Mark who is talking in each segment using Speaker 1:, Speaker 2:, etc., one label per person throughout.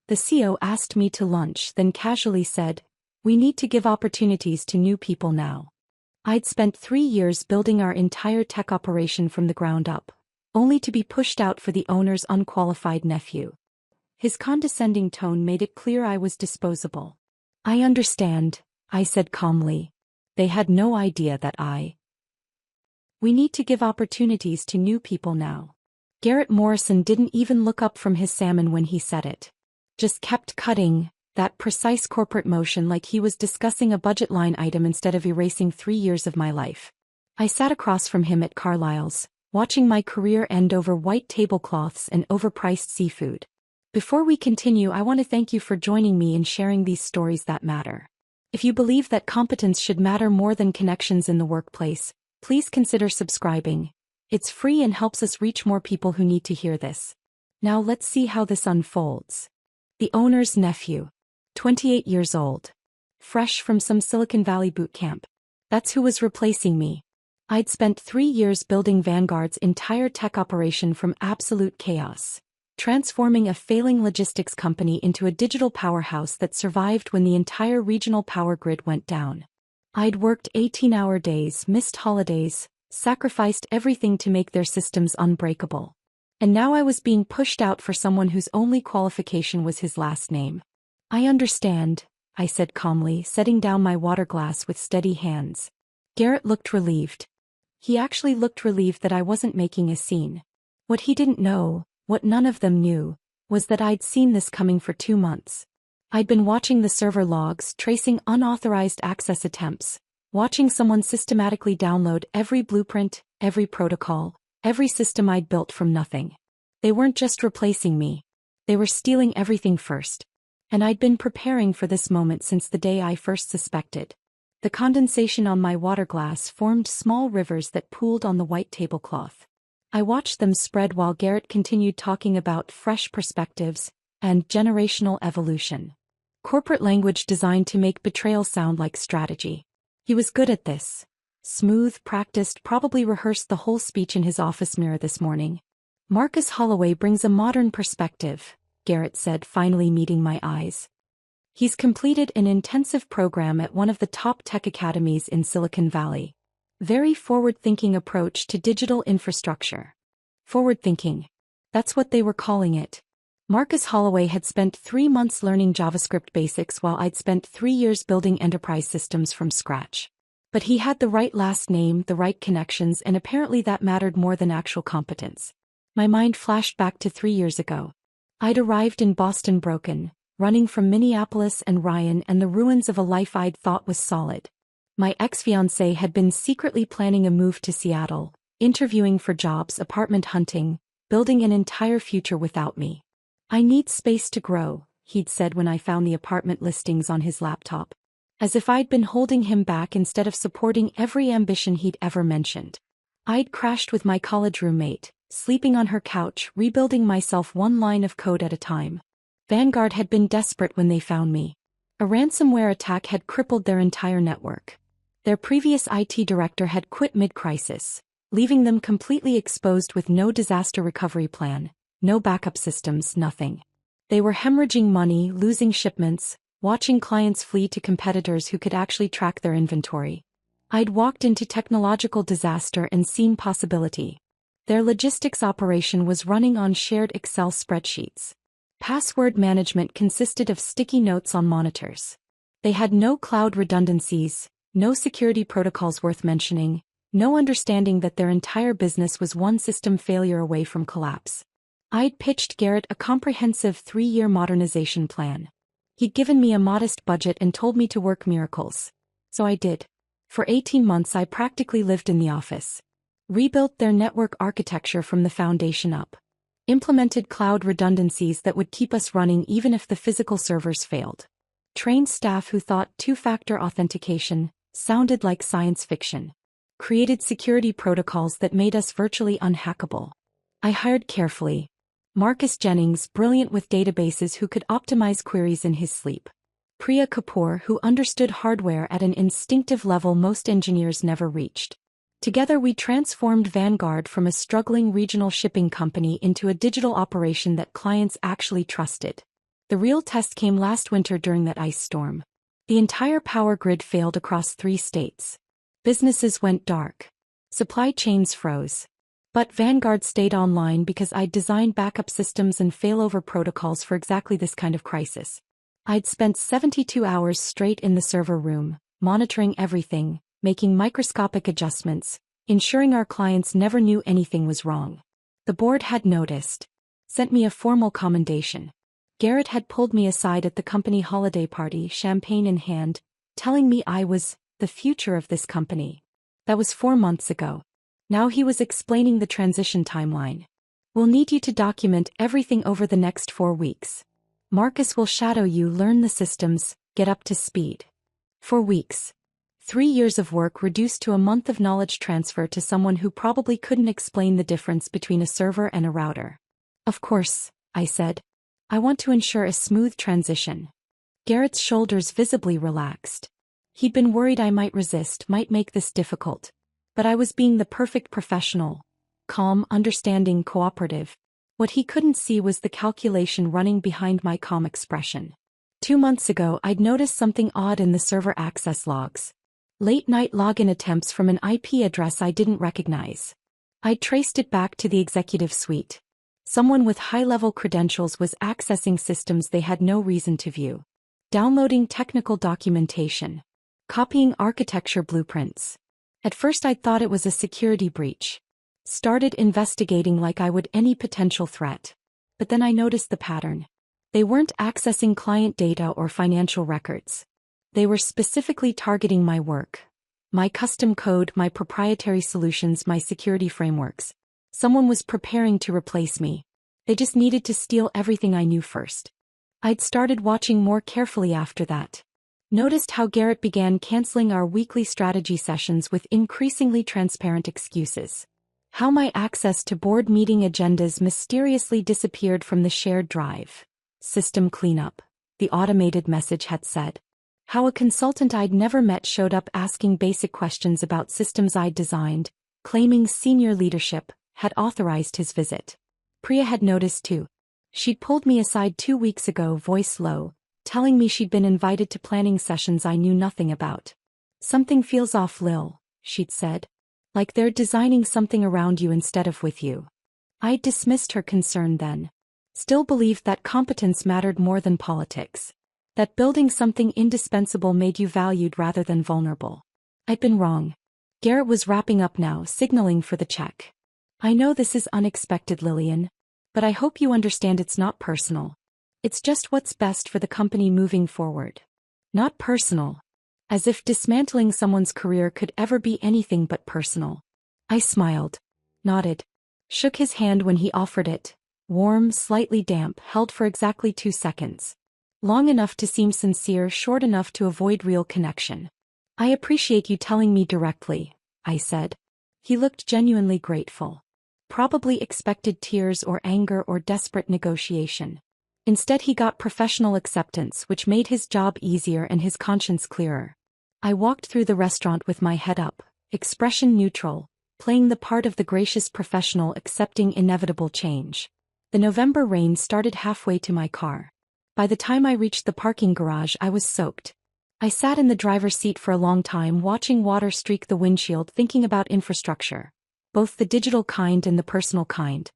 Speaker 1: The CEO asked me to lunch, then casually said, "We need to give opportunities to new people now." I'd spent 3 years building our entire tech operation from the ground up, only to be pushed out for the owner's unqualified nephew. His condescending tone made it clear I was disposable. "I understand," I said calmly. They had no idea that We need to give opportunities to new people now. Garrett Morrison didn't even look up from his salmon when he said it. Just kept cutting, that precise corporate motion like he was discussing a budget line item instead of erasing 3 years of my life. I sat across from him at Carlisle's, watching my career end over white tablecloths and overpriced seafood. Before we continue, I want to thank you for joining me in sharing these stories that matter. If you believe that competence should matter more than connections in the workplace, please consider subscribing. It's free and helps us reach more people who need to hear this. Now let's see how this unfolds. The owner's nephew. 28 years old. Fresh from some Silicon Valley boot camp. That's who was replacing me. I'd spent 3 years building Vanguard's entire tech operation from absolute chaos, transforming a failing logistics company into a digital powerhouse that survived when the entire regional power grid went down. I'd worked 18-hour days, missed holidays, sacrificed everything to make their systems unbreakable. And now I was being pushed out for someone whose only qualification was his last name. "I understand," I said calmly, setting down my water glass with steady hands. Garrett looked relieved. He actually looked relieved that I wasn't making a scene. What he didn't know, what none of them knew, was that I'd seen this coming for 2 months. I'd been watching the server logs, tracing unauthorized access attempts, watching someone systematically download every blueprint, every protocol, every system I'd built from nothing. They weren't just replacing me. They were stealing everything first. And I'd been preparing for this moment since the day I first suspected. The condensation on my water glass formed small rivers that pooled on the white tablecloth. I watched them spread while Garrett continued talking about fresh perspectives and generational evolution. Corporate language designed to make betrayal sound like strategy. He was good at this. Smooth, practiced, probably rehearsed the whole speech in his office mirror this morning. "Marcus Holloway brings a modern perspective," Garrett said, finally meeting my eyes. "He's completed an intensive program at one of the top tech academies in Silicon Valley. Very forward-thinking approach to digital infrastructure." Forward-thinking. That's what they were calling it. Marcus Holloway had spent 3 months learning JavaScript basics while I'd spent 3 years building enterprise systems from scratch. But he had the right last name, the right connections, and apparently that mattered more than actual competence. My mind flashed back to 3 years ago. I'd arrived in Boston broken, running from Minneapolis and Ryan and the ruins of a life I'd thought was solid. My ex-fiancé had been secretly planning a move to Seattle, interviewing for jobs, apartment hunting, building an entire future without me. "I need space to grow," he'd said when I found the apartment listings on his laptop. As if I'd been holding him back instead of supporting every ambition he'd ever mentioned. I'd crashed with my college roommate, sleeping on her couch, rebuilding myself one line of code at a time. Vanguard had been desperate when they found me. A ransomware attack had crippled their entire network. Their previous IT director had quit mid-crisis, leaving them completely exposed with no disaster recovery plan, no backup systems, nothing. They were hemorrhaging money, losing shipments, watching clients flee to competitors who could actually track their inventory. I'd walked into technological disaster and seen possibility. Their logistics operation was running on shared Excel spreadsheets. Password management consisted of sticky notes on monitors. They had no cloud redundancies, no security protocols worth mentioning, no understanding that their entire business was one system failure away from collapse. I'd pitched Garrett a comprehensive 3-year modernization plan. He'd given me a modest budget and told me to work miracles. So I did. For 18 months I practically lived in the office. Rebuilt their network architecture from the foundation up. Implemented cloud redundancies that would keep us running even if the physical servers failed. Trained staff who thought two-factor authentication sounded like science fiction. Created security protocols that made us virtually unhackable. I hired carefully. Marcus Jennings, brilliant with databases who could optimize queries in his sleep. Priya Kapoor, who understood hardware at an instinctive level most engineers never reached. Together we transformed Vanguard from a struggling regional shipping company into a digital operation that clients actually trusted. The real test came last winter during that ice storm. The entire power grid failed across 3 states. Businesses went dark. Supply chains froze. But Vanguard stayed online because I'd designed backup systems and failover protocols for exactly this kind of crisis. I'd spent 72 hours straight in the server room, monitoring everything, making microscopic adjustments, ensuring our clients never knew anything was wrong. The board had noticed. Sent me a formal commendation. Garrett had pulled me aside at the company holiday party, champagne in hand, telling me I was the future of this company. That was 4 months ago. Now he was explaining the transition timeline. We'll need you to document everything over the next 4 weeks. Marcus will shadow you, learn the systems, get up to speed. 4 weeks. 3 years of work reduced to a month of knowledge transfer to someone who probably couldn't explain the difference between a server and a router. Of course, I said. I want to ensure a smooth transition. Garrett's shoulders visibly relaxed. He'd been worried I might resist, might make this difficult. But I was being the perfect professional. Calm, understanding, cooperative. What he couldn't see was the calculation running behind my calm expression. 2 months ago I'd noticed something odd in the server access logs. Late-night login attempts from an IP address I didn't recognize. I'd traced it back to the executive suite. Someone with high-level credentials was accessing systems they had no reason to view. Downloading technical documentation. Copying architecture blueprints. At first I'd thought it was a security breach. Started investigating like I would any potential threat. But then I noticed the pattern. They weren't accessing client data or financial records. They were specifically targeting my work. My custom code, my proprietary solutions, my security frameworks. Someone was preparing to replace me. They just needed to steal everything I knew first. I'd started watching more carefully after that. Noticed how Garrett began canceling our weekly strategy sessions with increasingly transparent excuses. How my access to board meeting agendas mysteriously disappeared from the shared drive. System cleanup, the automated message had said. How a consultant I'd never met showed up asking basic questions about systems I'd designed, claiming senior leadership had authorized his visit. Priya had noticed too. She'd pulled me aside 2 weeks ago, voice low, telling me she'd been invited to planning sessions I knew nothing about. Something feels off, Lil, she'd said. Like they're designing something around you instead of with you. I dismissed her concern then. Still believed that competence mattered more than politics. That building something indispensable made you valued rather than vulnerable. I'd been wrong. Garrett was wrapping up now, signaling for the check. I know this is unexpected, Lillian. But I hope you understand it's not personal. It's just what's best for the company moving forward. Not personal. As if dismantling someone's career could ever be anything but personal. I smiled. Nodded. Shook his hand when he offered it. Warm, slightly damp, held for exactly 2 seconds. Long enough to seem sincere, short enough to avoid real connection. I appreciate you telling me directly, I said. He looked genuinely grateful. Probably expected tears or anger or desperate negotiation. Instead he got professional acceptance, which made his job easier and his conscience clearer. I walked through the restaurant with my head up, expression neutral, playing the part of the gracious professional accepting inevitable change. The November rain started halfway to my car. By the time I reached the parking garage I was soaked. I sat in the driver's seat for a long time, watching water streak the windshield, thinking about infrastructure. Both the digital kind and the personal kind.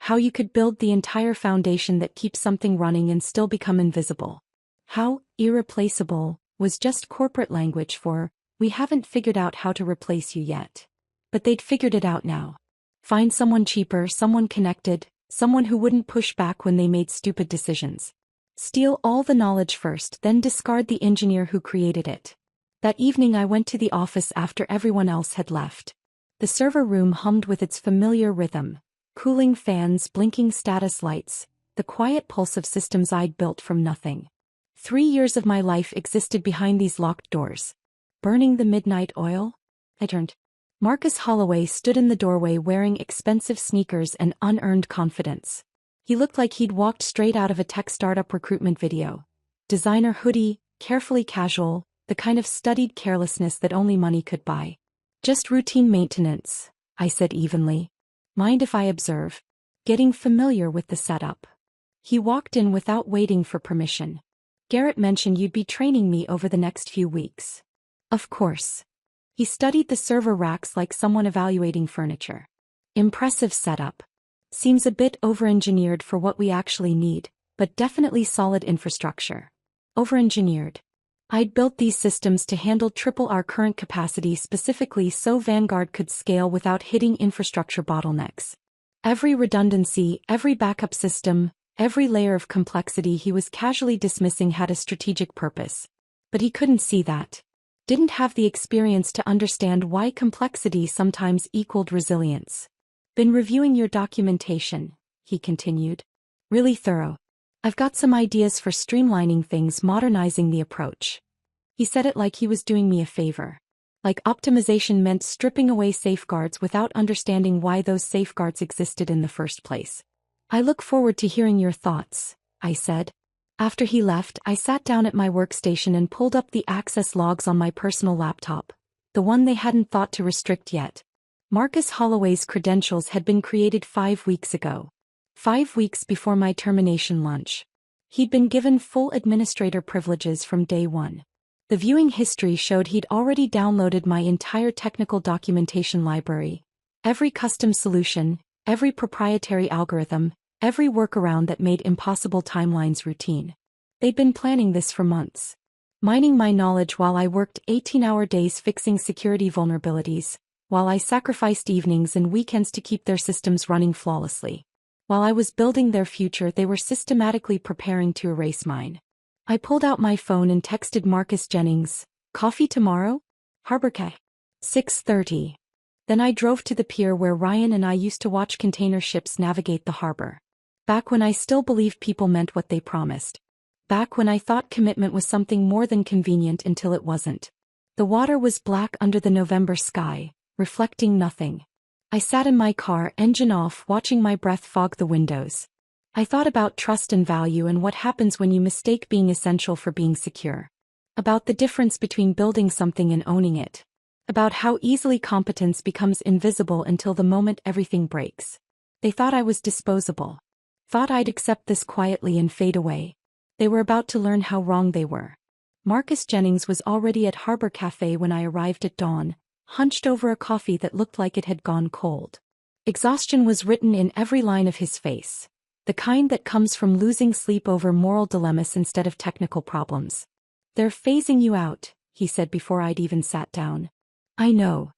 Speaker 1: How you could build the entire foundation that keeps something running and still become invisible. How irreplaceable was just corporate language for, we haven't figured out how to replace you yet. But they'd figured it out now. Find someone cheaper, someone connected, someone who wouldn't push back when they made stupid decisions. Steal all the knowledge first, then discard the engineer who created it. That evening I went to the office after everyone else had left. The server room hummed with its familiar rhythm. Cooling fans, blinking status lights, the quiet pulse of systems I'd built from nothing. 3 years of my life existed behind these locked doors. Burning the midnight oil? I turned. Marcus Holloway stood in the doorway wearing expensive sneakers and unearned confidence. He looked like he'd walked straight out of a tech startup recruitment video. Designer hoodie, carefully casual, the kind of studied carelessness that only money could buy. Just routine maintenance, I said evenly. Mind if I observe? Getting familiar with the setup. He walked in without waiting for permission. Garrett mentioned you'd be training me over the next few weeks. Of course. He studied the server racks like someone evaluating furniture. Impressive setup. Seems a bit over-engineered for what we actually need, but definitely solid infrastructure. Over-engineered. I'd built these systems to handle triple our current capacity specifically so Vanguard could scale without hitting infrastructure bottlenecks. Every redundancy, every backup system, every layer of complexity he was casually dismissing had a strategic purpose. But he couldn't see that. Didn't have the experience to understand why complexity sometimes equaled resilience. Been reviewing your documentation, he continued. Really thorough. I've got some ideas for streamlining things, modernizing the approach. He said it like he was doing me a favor. Like optimization meant stripping away safeguards without understanding why those safeguards existed in the first place. I look forward to hearing your thoughts, I said. After he left, I sat down at my workstation and pulled up the access logs on my personal laptop, the one they hadn't thought to restrict yet. Marcus Holloway's credentials had been created 5 weeks ago. 5 weeks before my termination lunch. He'd been given full administrator privileges from day one. The viewing history showed he'd already downloaded my entire technical documentation library. Every custom solution, every proprietary algorithm, every workaround that made impossible timelines routine. They'd been planning this for months. Mining my knowledge while I worked 18-hour days fixing security vulnerabilities, while I sacrificed evenings and weekends to keep their systems running flawlessly. While I was building their future, they were systematically preparing to erase mine. I pulled out my phone and texted Marcus Jennings, "Coffee tomorrow? Harbor Cay. 6:30. Then I drove to the pier where Ryan and I used to watch container ships navigate the harbor. Back when I still believed people meant what they promised. Back when I thought commitment was something more than convenient until it wasn't. The water was black under the November sky, reflecting nothing. I sat in my car, engine off, watching my breath fog the windows. I thought about trust and value and what happens when you mistake being essential for being secure. About the difference between building something and owning it. About how easily competence becomes invisible until the moment everything breaks. They thought I was disposable. Thought I'd accept this quietly and fade away. They were about to learn how wrong they were. Marcus Jennings was already at Harbor Cafe when I arrived at dawn, hunched over a coffee that looked like it had gone cold. Exhaustion was written in every line of his face. The kind that comes from losing sleep over moral dilemmas instead of technical problems. "They're phasing you out," he said before I'd even sat down. "I know."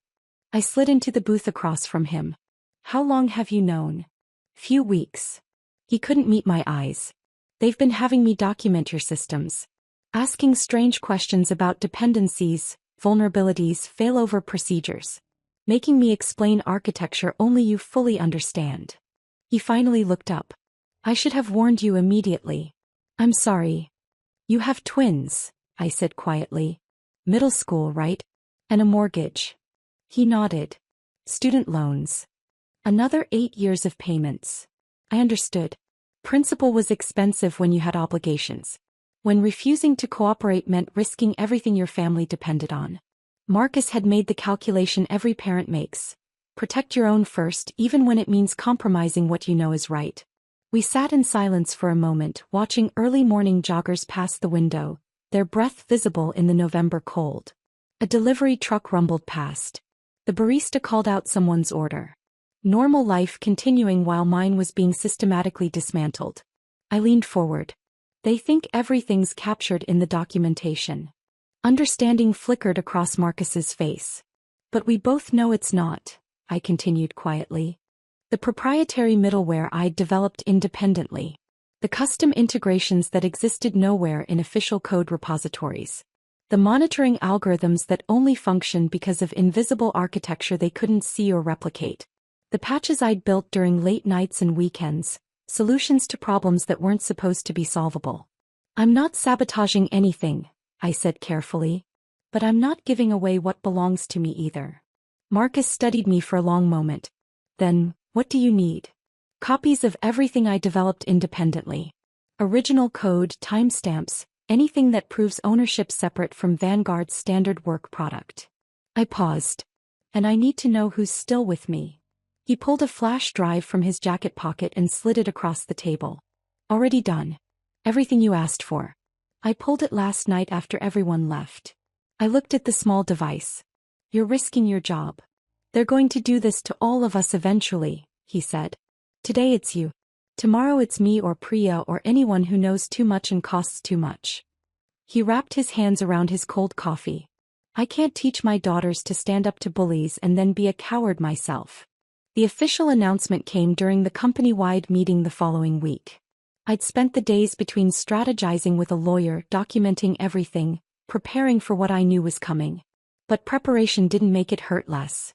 Speaker 1: I slid into the booth across from him. "How long have you known?" "Few weeks." He couldn't meet my eyes. "They've been having me document your systems. Asking strange questions about dependencies, vulnerabilities, failover procedures. Making me explain architecture only you fully understand." He finally looked up. "I should have warned you immediately. I'm sorry." "You have twins," I said quietly. "Middle school, right? And a mortgage." He nodded. "Student loans. Another 8 years of payments." I understood. Principal was expensive when you had obligations. When refusing to cooperate meant risking everything your family depended on. Marcus had made the calculation every parent makes. Protect your own first, even when it means compromising what you know is right. We sat in silence for a moment, watching early morning joggers pass the window, their breath visible in the November cold. A delivery truck rumbled past. The barista called out someone's order. Normal life continuing while mine was being systematically dismantled. I leaned forward. "They think everything's captured in the documentation." Understanding flickered across Marcus's face. "But we both know it's not," I continued quietly. "The proprietary middleware I'd developed independently. The custom integrations that existed nowhere in official code repositories. The monitoring algorithms that only functioned because of invisible architecture they couldn't see or replicate. The patches I'd built during late nights and weekends, solutions to problems that weren't supposed to be solvable. I'm not sabotaging anything," I said carefully. "But I'm not giving away what belongs to me either." Marcus studied me for a long moment. "Then, what do you need?" "Copies of everything I developed independently. Original code, timestamps, anything that proves ownership separate from Vanguard's standard work product." I paused. "And I need to know who's still with me." He pulled a flash drive from his jacket pocket and slid it across the table. Already done. Everything you asked for. I pulled it last night after everyone left. I looked at the small device. You're risking your job. They're going to do this to all of us eventually, he said. Today it's you. Tomorrow it's me or Priya or anyone who knows too much and costs too much. He wrapped his hands around his cold coffee. I can't teach my daughters to stand up to bullies and then be a coward myself. The official announcement came during the company-wide meeting the following week. I'd spent the days between strategizing with a lawyer, documenting everything, preparing for what I knew was coming. But preparation didn't make it hurt less.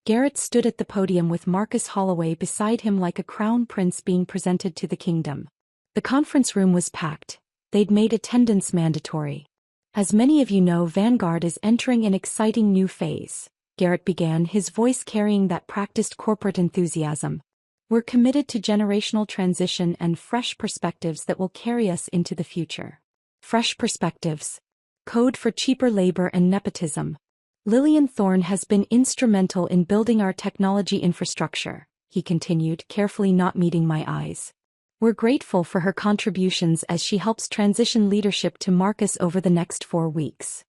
Speaker 1: Garrett stood at the podium with Marcus Holloway beside him like a crown prince being presented to the kingdom. The conference room was packed. They'd made attendance mandatory. As many of you know, Vanguard is entering an exciting new phase, Garrett began, his voice carrying that practiced corporate enthusiasm. We're committed to generational transition and fresh perspectives that will carry us into the future. Fresh perspectives. Code for cheaper labor and nepotism. Lillian Thorne has been instrumental in building our technology infrastructure, he continued, carefully not meeting my eyes. We're grateful for her contributions as she helps transition leadership to Marcus over the next 4 weeks.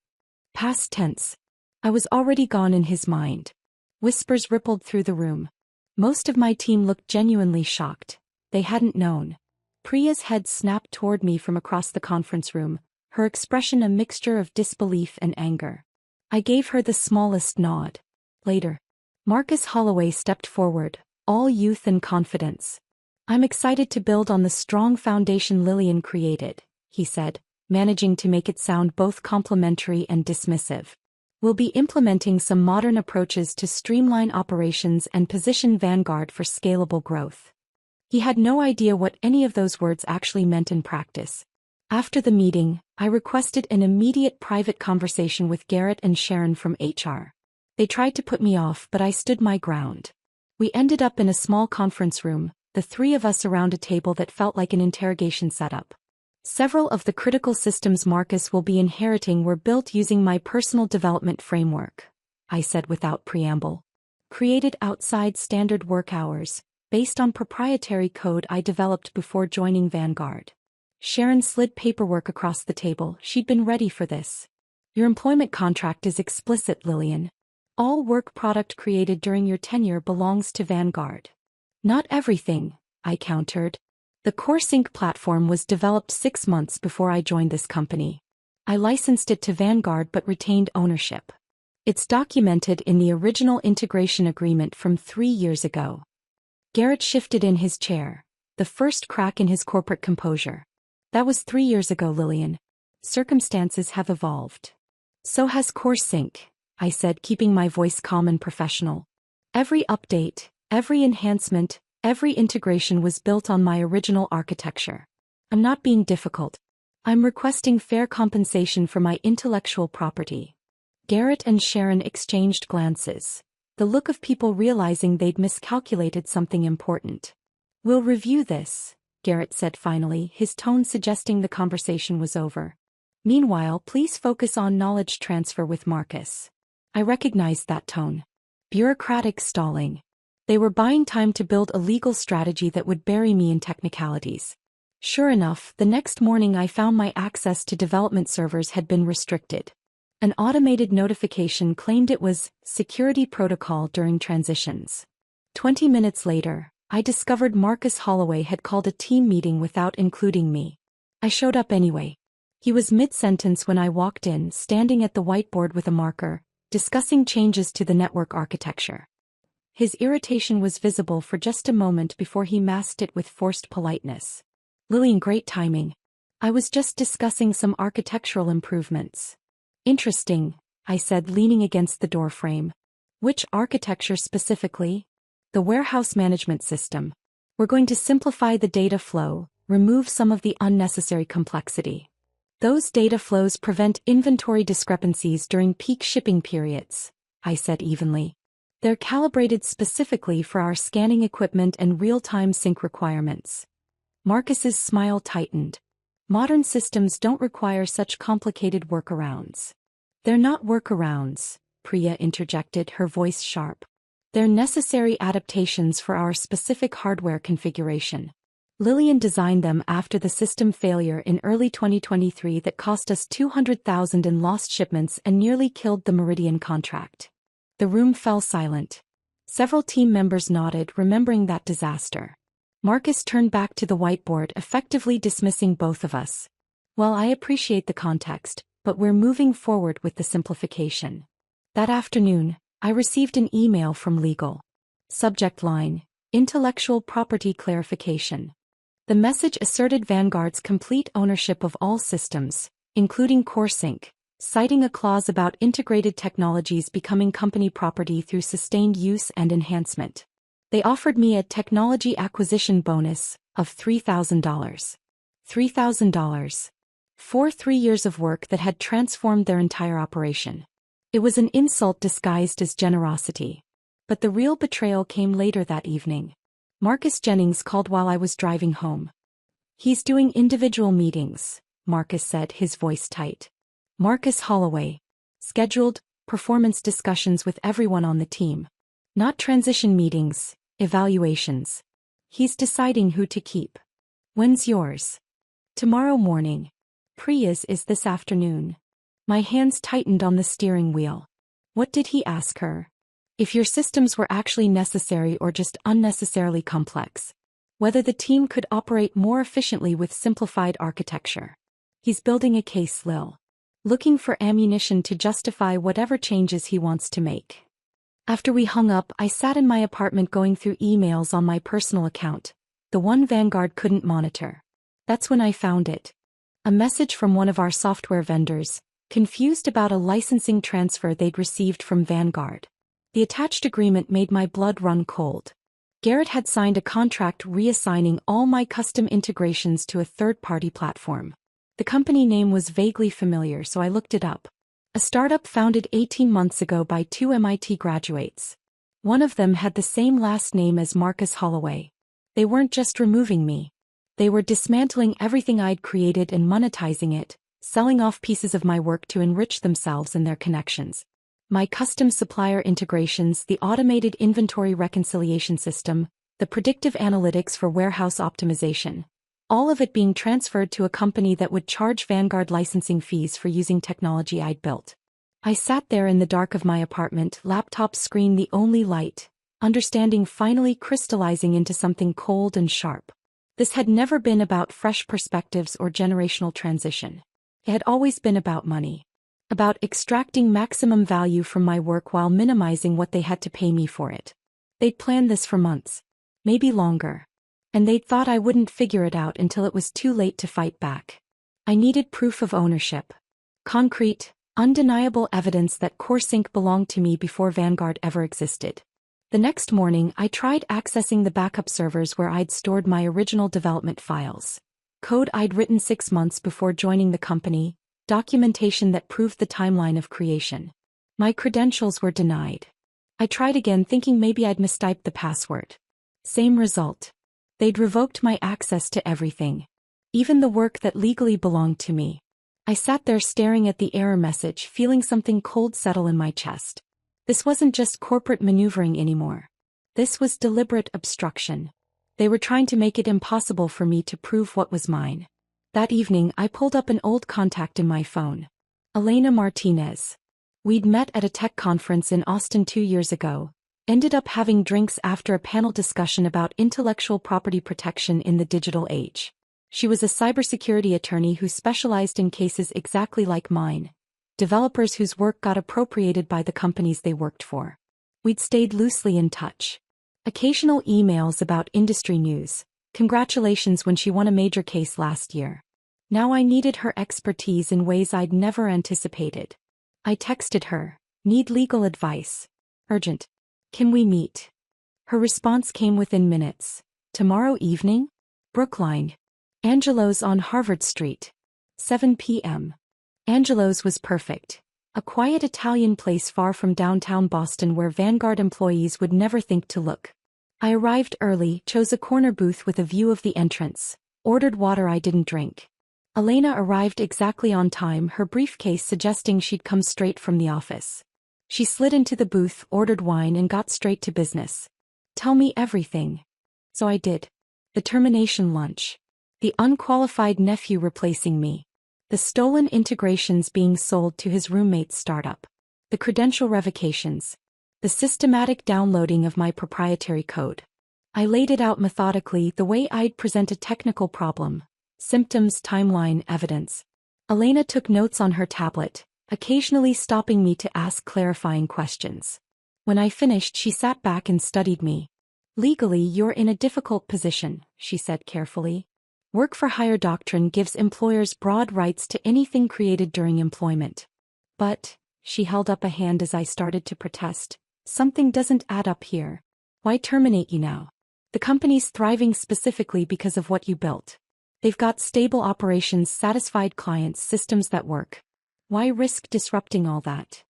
Speaker 1: Past tense. I was already gone in his mind. Whispers rippled through the room. Most of my team looked genuinely shocked. They hadn't known. Priya's head snapped toward me from across the conference room, her expression a mixture of disbelief and anger. I gave her the smallest nod. Later, Marcus Holloway stepped forward, all youth and confidence. I'm excited to build on the strong foundation Lillian created, he said, managing to make it sound both complimentary and dismissive. We'll be implementing some modern approaches to streamline operations and position Vanguard for scalable growth. He had no idea what any of those words actually meant in practice. After the meeting, I requested an immediate private conversation with Garrett and Sharon from HR. They tried to put me off, but I stood my ground. We ended up in a small conference room, the three of us around a table that felt like an interrogation setup. Several of the critical systems Marcus will be inheriting were built using my personal development framework, I said without preamble. Created outside standard work hours, based on proprietary code I developed before joining Vanguard. Sharon slid paperwork across the table. She'd been ready for this. Your employment contract is explicit, Lillian. All work product created during your tenure belongs to Vanguard. Not everything, I countered. The CoreSync platform was developed 6 months before I joined this company. I licensed it to Vanguard but retained ownership. It's documented in the original integration agreement from 3 years ago. Garrett shifted in his chair, the first crack in his corporate composure. That was 3 years ago, Lillian. Circumstances have evolved. So has CoreSync, I said, keeping my voice calm and professional. Every update, every enhancement, every integration was built on my original architecture. I'm not being difficult. I'm requesting fair compensation for my intellectual property. Garrett and Sharon exchanged glances, the look of people realizing they'd miscalculated something important. We'll review this, Garrett said finally, his tone suggesting the conversation was over. Meanwhile, please focus on knowledge transfer with Marcus. I recognized that tone. Bureaucratic stalling. They were buying time to build a legal strategy that would bury me in technicalities. Sure enough, the next morning I found my access to development servers had been restricted. An automated notification claimed it was security protocol during transitions. 20 minutes later, I discovered Marcus Holloway had called a team meeting without including me. I showed up anyway. He was mid-sentence when I walked in, standing at the whiteboard with a marker, discussing changes to the network architecture. His irritation was visible for just a moment before he masked it with forced politeness. Lillian, great timing. I was just discussing some architectural improvements. Interesting, I said, leaning against the doorframe. Which architecture specifically? The warehouse management system. We're going to simplify the data flow, remove some of the unnecessary complexity. Those data flows prevent inventory discrepancies during peak shipping periods, I said evenly. They're calibrated specifically for our scanning equipment and real-time sync requirements. Marcus's smile tightened. Modern systems don't require such complicated workarounds. They're not workarounds, Priya interjected, her voice sharp. They're necessary adaptations for our specific hardware configuration. Lillian designed them after the system failure in early 2023 that cost us $200,000 in lost shipments and nearly killed the Meridian contract. The room fell silent. Several team members nodded, remembering that disaster. Marcus turned back to the whiteboard, effectively dismissing both of us. Well, I appreciate the context, but we're moving forward with the simplification. That afternoon, I received an email from legal. Subject line: Intellectual Property Clarification. The message asserted Vanguard's complete ownership of all systems, including CoreSync, citing a clause about integrated technologies becoming company property through sustained use and enhancement. They offered me a technology acquisition bonus of $3,000. $3,000. For 3 years of work that had transformed their entire operation. It was an insult disguised as generosity. But the real betrayal came later that evening. Marcus Jennings called while I was driving home. He's doing individual meetings, Marcus said, his voice tight. Marcus Holloway. Scheduled performance discussions with everyone on the team. Not transition meetings, evaluations. He's deciding who to keep. When's yours? Tomorrow morning. Priya's is this afternoon. My hands tightened on the steering wheel. What did he ask her? If your systems were actually necessary or just unnecessarily complex. Whether the team could operate more efficiently with simplified architecture. He's building a case, Lil. Looking for ammunition to justify whatever changes he wants to make. After we hung up, I sat in my apartment going through emails on my personal account, the one Vanguard couldn't monitor. That's when I found it. A message from one of our software vendors, confused about a licensing transfer they'd received from Vanguard. The attached agreement made my blood run cold. Garrett had signed a contract reassigning all my custom integrations to a third-party platform. The company name was vaguely familiar, so I looked it up. A startup founded 18 months ago by 2 MIT graduates. One of them had the same last name as Marcus Holloway. They weren't just removing me. They were dismantling everything I'd created and monetizing it, selling off pieces of my work to enrich themselves and their connections. My custom supplier integrations, the automated inventory reconciliation system, the predictive analytics for warehouse optimization. All of it being transferred to a company that would charge Vanguard licensing fees for using technology I'd built. I sat there in the dark of my apartment, laptop screen the only light, understanding finally crystallizing into something cold and sharp. This had never been about fresh perspectives or generational transition. It had always been about money. About extracting maximum value from my work while minimizing what they had to pay me for it. They'd planned this for months. Maybe longer. And they'd thought I wouldn't figure it out until it was too late to fight back. I needed proof of ownership. Concrete, undeniable evidence that CoreSync belonged to me before Vanguard ever existed. The next morning, I tried accessing the backup servers where I'd stored my original development files. Code I'd written 6 months before joining the company, documentation that proved the timeline of creation. My credentials were denied. I tried again, thinking maybe I'd mistyped the password. Same result. They'd revoked my access to everything. Even the work that legally belonged to me. I sat there staring at the error message, feeling something cold settle in my chest. This wasn't just corporate maneuvering anymore. This was deliberate obstruction. They were trying to make it impossible for me to prove what was mine. That evening, I pulled up an old contact in my phone. Elena Martinez. We'd met at a tech conference in Austin 2 years ago. Ended up having drinks after a panel discussion about intellectual property protection in the digital age. She was a cybersecurity attorney who specialized in cases exactly like mine. Developers whose work got appropriated by the companies they worked for. We'd stayed loosely in touch. Occasional emails about industry news. Congratulations when she won a major case last year. Now I needed her expertise in ways I'd never anticipated. I texted her, "Need legal advice. Urgent. Can we meet?" Her response came within minutes. "Tomorrow evening? Brookline. Angelo's on Harvard Street. 7 p.m. Angelo's was perfect. A quiet Italian place far from downtown Boston where Vanguard employees would never think to look. I arrived early, chose a corner booth with a view of the entrance, ordered water I didn't drink. Elena arrived exactly on time, her briefcase suggesting she'd come straight from the office. She slid into the booth, ordered wine and got straight to business. "Tell me everything." So I did. The termination lunch. The unqualified nephew replacing me. The stolen integrations being sold to his roommate's startup. The credential revocations. The systematic downloading of my proprietary code. I laid it out methodically the way I'd present a technical problem. Symptoms, timeline, evidence. Elena took notes on her tablet, occasionally stopping me to ask clarifying questions. When I finished, she sat back and studied me. Legally, you're in a difficult position, she said carefully. Work-for-hire doctrine gives employers broad rights to anything created during employment. But, she held up a hand as I started to protest, something doesn't add up here. Why terminate you now? The company's thriving specifically because of what you built. They've got stable operations, satisfied clients, systems that work. Why risk disrupting all that?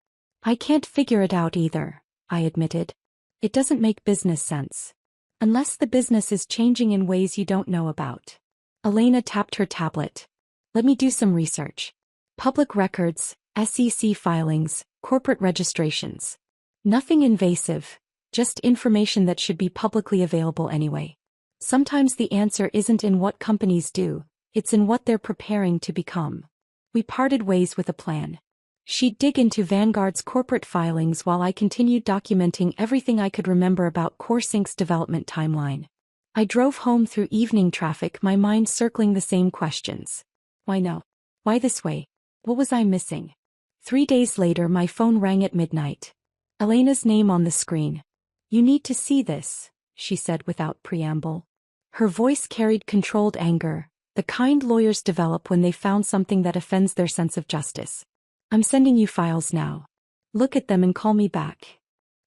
Speaker 1: I can't figure it out either, I admitted. It doesn't make business sense. Unless the business is changing in ways you don't know about. Elena tapped her tablet. Let me do some research. Public records, SEC filings, corporate registrations. Nothing invasive, just information that should be publicly available anyway. Sometimes the answer isn't in what companies do, it's in what they're preparing to become. We parted ways with a plan. She'd dig into Vanguard's corporate filings while I continued documenting everything I could remember about CoreSync's development timeline. I drove home through evening traffic, my mind circling the same questions. Why no? Why this way? What was I missing? 3 days later, my phone rang at midnight. Elena's name on the screen. You need to see this, she said without preamble. Her voice carried controlled anger, the kind lawyers develop when they found something that offends their sense of justice. I'm sending you files now. Look at them and call me back.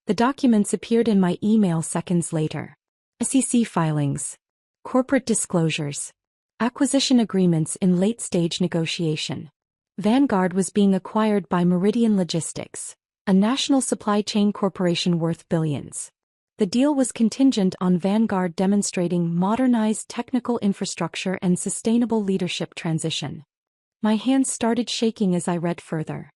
Speaker 1: The documents appeared in my email seconds later. SEC filings. Corporate disclosures. Acquisition agreements in late-stage negotiation. Vanguard was being acquired by Meridian Logistics, a national supply chain corporation worth billions. The deal was contingent on Vanguard demonstrating modernized technical infrastructure and sustainable leadership transition. My hands started shaking as I read further.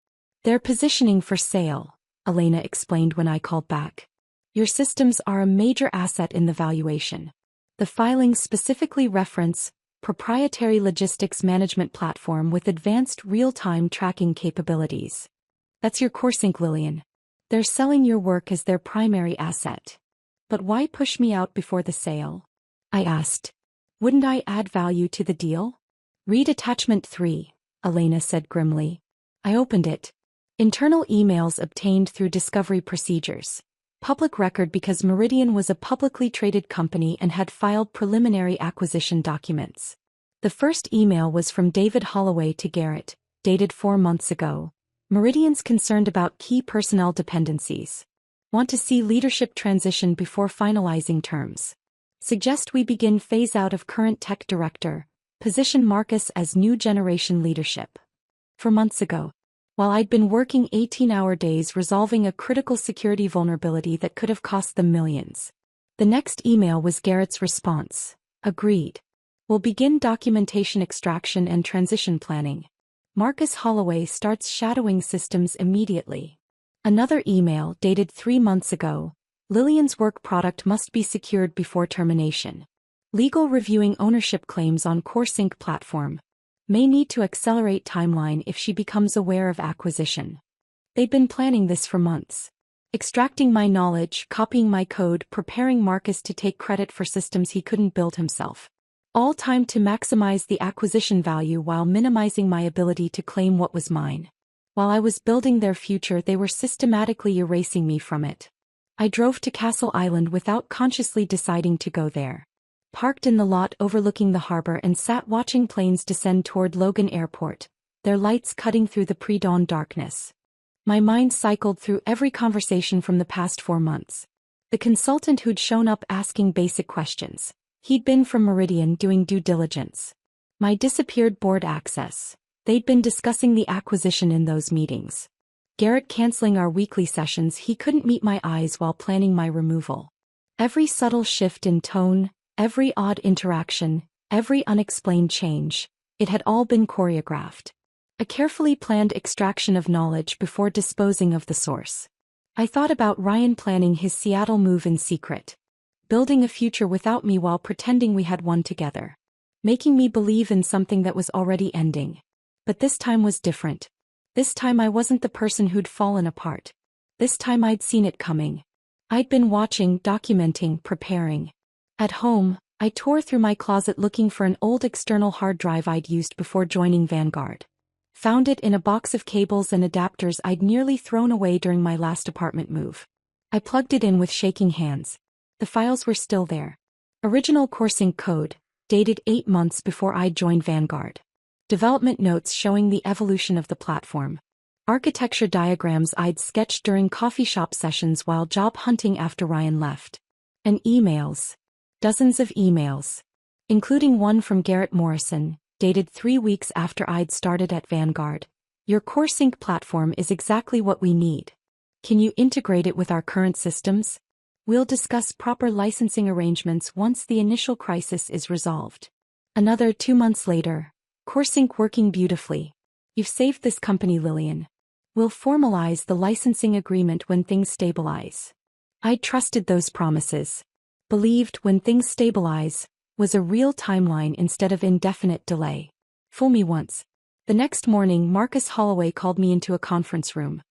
Speaker 1: They're positioning for sale, Elena explained when I called back. Your systems are a major asset in the valuation. The filings specifically reference proprietary logistics management platform with advanced real-time tracking capabilities. That's your CoreSync, Lillian. They're selling your work as their primary asset. But why push me out before the sale? I asked. Wouldn't I add value to the deal? Read attachment 3, Elena said grimly. I opened it. Internal emails obtained through discovery procedures. Public record because Meridian was a publicly traded company and had filed preliminary acquisition documents. The first email was from David Holloway to Garrett, dated 4 months ago. Meridian's concerned about key personnel dependencies. Want to see leadership transition before finalizing terms. Suggest we begin phase out of current tech director, position Marcus as new generation leadership. 4 months ago. While I'd been working 18-hour days resolving a critical security vulnerability that could have cost them millions. The next email was Garrett's response. Agreed. We'll begin documentation extraction and transition planning. Marcus Holloway starts shadowing systems immediately. Another email dated 3 months ago. Lillian's work product must be secured before termination. Legal reviewing ownership claims on CoreSync platform. May need to accelerate timeline if she becomes aware of acquisition. They'd been planning this for months. Extracting my knowledge, copying my code, preparing Marcus to take credit for systems he couldn't build himself. All timed to maximize the acquisition value while minimizing my ability to claim what was mine. While I was building their future, they were systematically erasing me from it. I drove to Castle Island without consciously deciding to go there. Parked in the lot overlooking the harbor and sat watching planes descend toward Logan Airport, their lights cutting through the pre-dawn darkness. My mind cycled through every conversation from the past 4 months. The consultant who'd shown up asking basic questions. He'd been from Meridian doing due diligence. My disappeared board access. They'd been discussing the acquisition in those meetings. Garrett canceling our weekly sessions. He couldn't meet my eyes while planning my removal. Every subtle shift in tone, every odd interaction, every unexplained change, it had all been choreographed. A carefully planned extraction of knowledge before disposing of the source. I thought about Ryan planning his Seattle move in secret. building a future without me while pretending we had one together. Making me believe in something that was already ending. But this time was different. This time I wasn't the person who'd fallen apart. This time I'd seen it coming. I'd been watching, documenting, preparing. At home, I tore through my closet looking for an old external hard drive I'd used before joining Vanguard. Found it in a box of cables and adapters I'd nearly thrown away during my last apartment move. I plugged it in with shaking hands. The files were still there. Original CoreSync code, dated 8 months before I'd joined Vanguard. Development notes showing the evolution of the platform. Architecture diagrams I'd sketched during coffee shop sessions while job hunting after Ryan left. And emails. Dozens of emails. Including one from Garrett Morrison, dated 3 weeks after I'd started at Vanguard. Your CoreSync platform is exactly what we need. Can you integrate it with our current systems? We'll discuss proper licensing arrangements once the initial crisis is resolved. Another 2 months later, CoreSync working beautifully. You've saved this company, Lillian. We'll formalize the licensing agreement when things stabilize. I trusted those promises. Believed when things stabilize was a real timeline instead of indefinite delay. Fool me once. The next morning, Marcus Holloway called me into a conference room.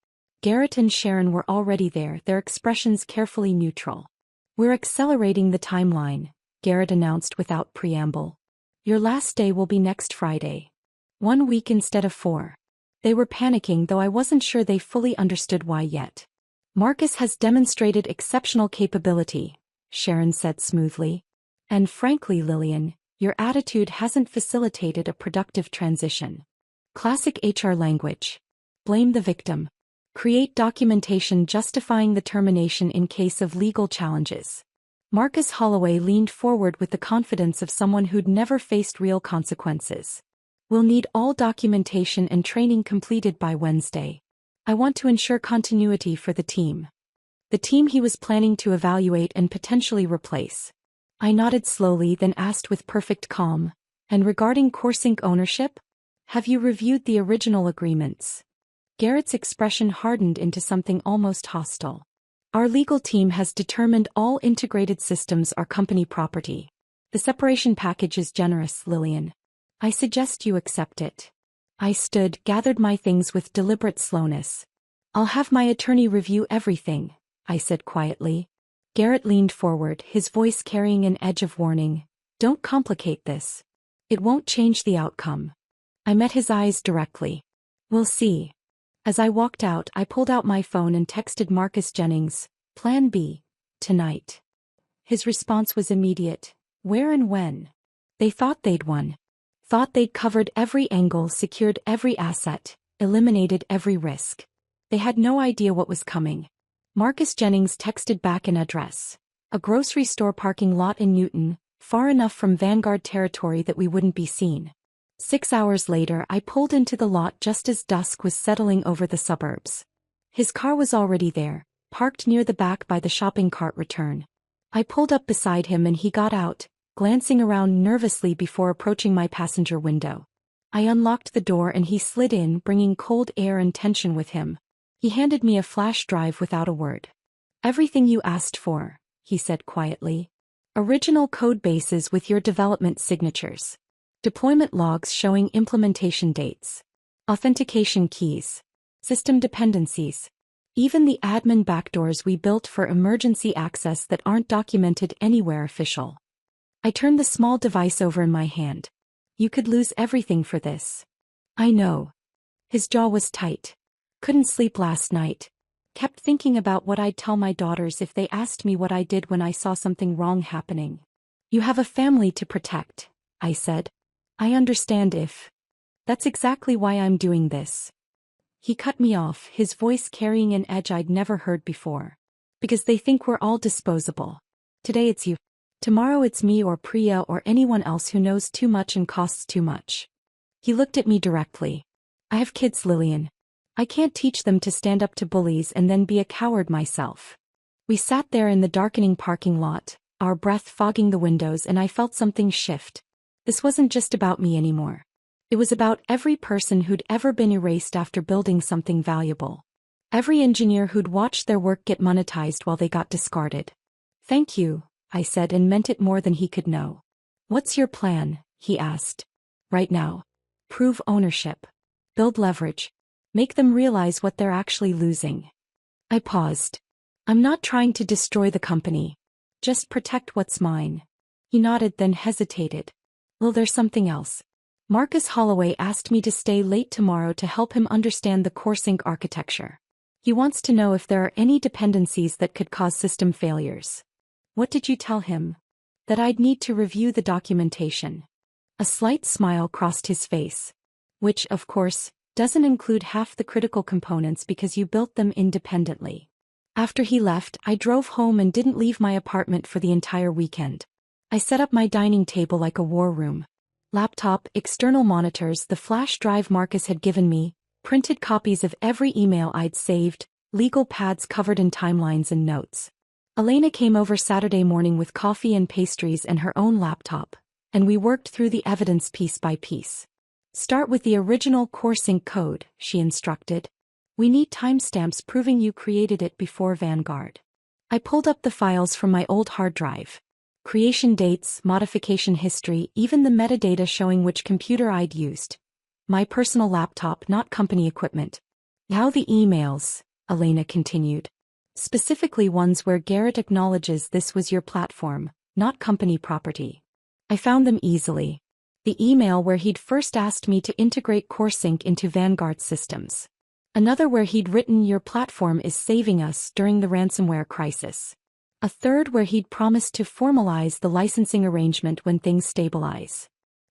Speaker 1: Garrett and Sharon were already there, their expressions carefully neutral. We're accelerating the timeline, Garrett announced without preamble. Your last day will be next Friday. 1 week instead of 4. They were panicking, though I wasn't sure they fully understood why yet. Marcus has demonstrated exceptional capability, Sharon said smoothly. And frankly, Lillian, your attitude hasn't facilitated a productive transition. Classic HR language. Blame the victim. Create documentation justifying the termination in case of legal challenges. Marcus Holloway leaned forward with the confidence of someone who'd never faced real consequences. We'll need all documentation and training completed by Wednesday. I want to ensure continuity for the team. The team he was planning to evaluate and potentially replace. I nodded slowly, then asked with perfect calm, and regarding CoreSync ownership? Have you reviewed the original agreements? Garrett's expression hardened into something almost hostile. Our legal team has determined all integrated systems are company property. The separation package is generous, Lillian. I suggest you accept it. I stood, gathered my things with deliberate slowness. I'll have my attorney review everything, I said quietly. Garrett leaned forward, his voice carrying an edge of warning. Don't complicate this. It won't change the outcome. I met his eyes directly. We'll see. As I walked out, I pulled out my phone and texted Marcus Jennings, Plan B, tonight. His response was immediate. Where and when? They thought they'd won. Thought they'd covered every angle, secured every asset, eliminated every risk. They had no idea what was coming. Marcus Jennings texted back an address. A grocery store parking lot in Newton, far enough from Vanguard territory that we wouldn't be seen. 6 hours later, I pulled into the lot just as dusk was settling over the suburbs. His car was already there, parked near the back by the shopping cart return. I pulled up beside him and he got out, glancing around nervously before approaching my passenger window. I unlocked the door and he slid in, bringing cold air and tension with him. He handed me a flash drive without a word. Everything you asked for, he said quietly. Original code bases with your development signatures. Deployment logs showing implementation dates. Authentication keys. System dependencies. Even the admin backdoors we built for emergency access that aren't documented anywhere official. I turned the small device over in my hand. You could lose everything for this. I know. His jaw was tight. Couldn't sleep last night. Kept thinking about what I'd tell my daughters if they asked me what I did when I saw something wrong happening. You have a family to protect, I said. I understand if. That's exactly why I'm doing this. He cut me off, his voice carrying an edge I'd never heard before. Because they think we're all disposable. Today it's you. Tomorrow it's me or Priya or anyone else who knows too much and costs too much. He looked at me directly. I have kids, Lillian. I can't teach them to stand up to bullies and then be a coward myself. We sat there in the darkening parking lot, our breath fogging the windows, and I felt something shift. This wasn't just about me anymore. It was about every person who'd ever been erased after building something valuable. Every engineer who'd watched their work get monetized while they got discarded. Thank you, I said, and meant it more than he could know. What's your plan? He asked. Right now. Prove ownership. Build leverage. Make them realize what they're actually losing. I paused. I'm not trying to destroy the company. Just protect what's mine. He nodded, then hesitated. Well, there's something else. Marcus Holloway asked me to stay late tomorrow to help him understand the CoreSync architecture. He wants to know if there are any dependencies that could cause system failures. What did you tell him? That I'd need to review the documentation. A slight smile crossed his face. Which, of course, doesn't include half the critical components because you built them independently. After he left, I drove home and didn't leave my apartment for the entire weekend. I set up my dining table like a war room. Laptop, external monitors, the flash drive Marcus had given me, printed copies of every email I'd saved, legal pads covered in timelines and notes. Elena came over Saturday morning with coffee and pastries and her own laptop, and we worked through the evidence piece by piece. Start with the original CoreSync code, she instructed. We need timestamps proving you created it before Vanguard. I pulled up the files from my old hard drive. Creation dates, modification history, even the metadata showing which computer I'd used. My personal laptop, not company equipment. Now the emails, Elena continued. Specifically ones where Garrett acknowledges this was your platform, not company property. I found them easily. The email where he'd first asked me to integrate CoreSync into Vanguard systems. Another where he'd written your platform is saving us during the ransomware crisis. A third where he'd promised to formalize the licensing arrangement when things stabilize.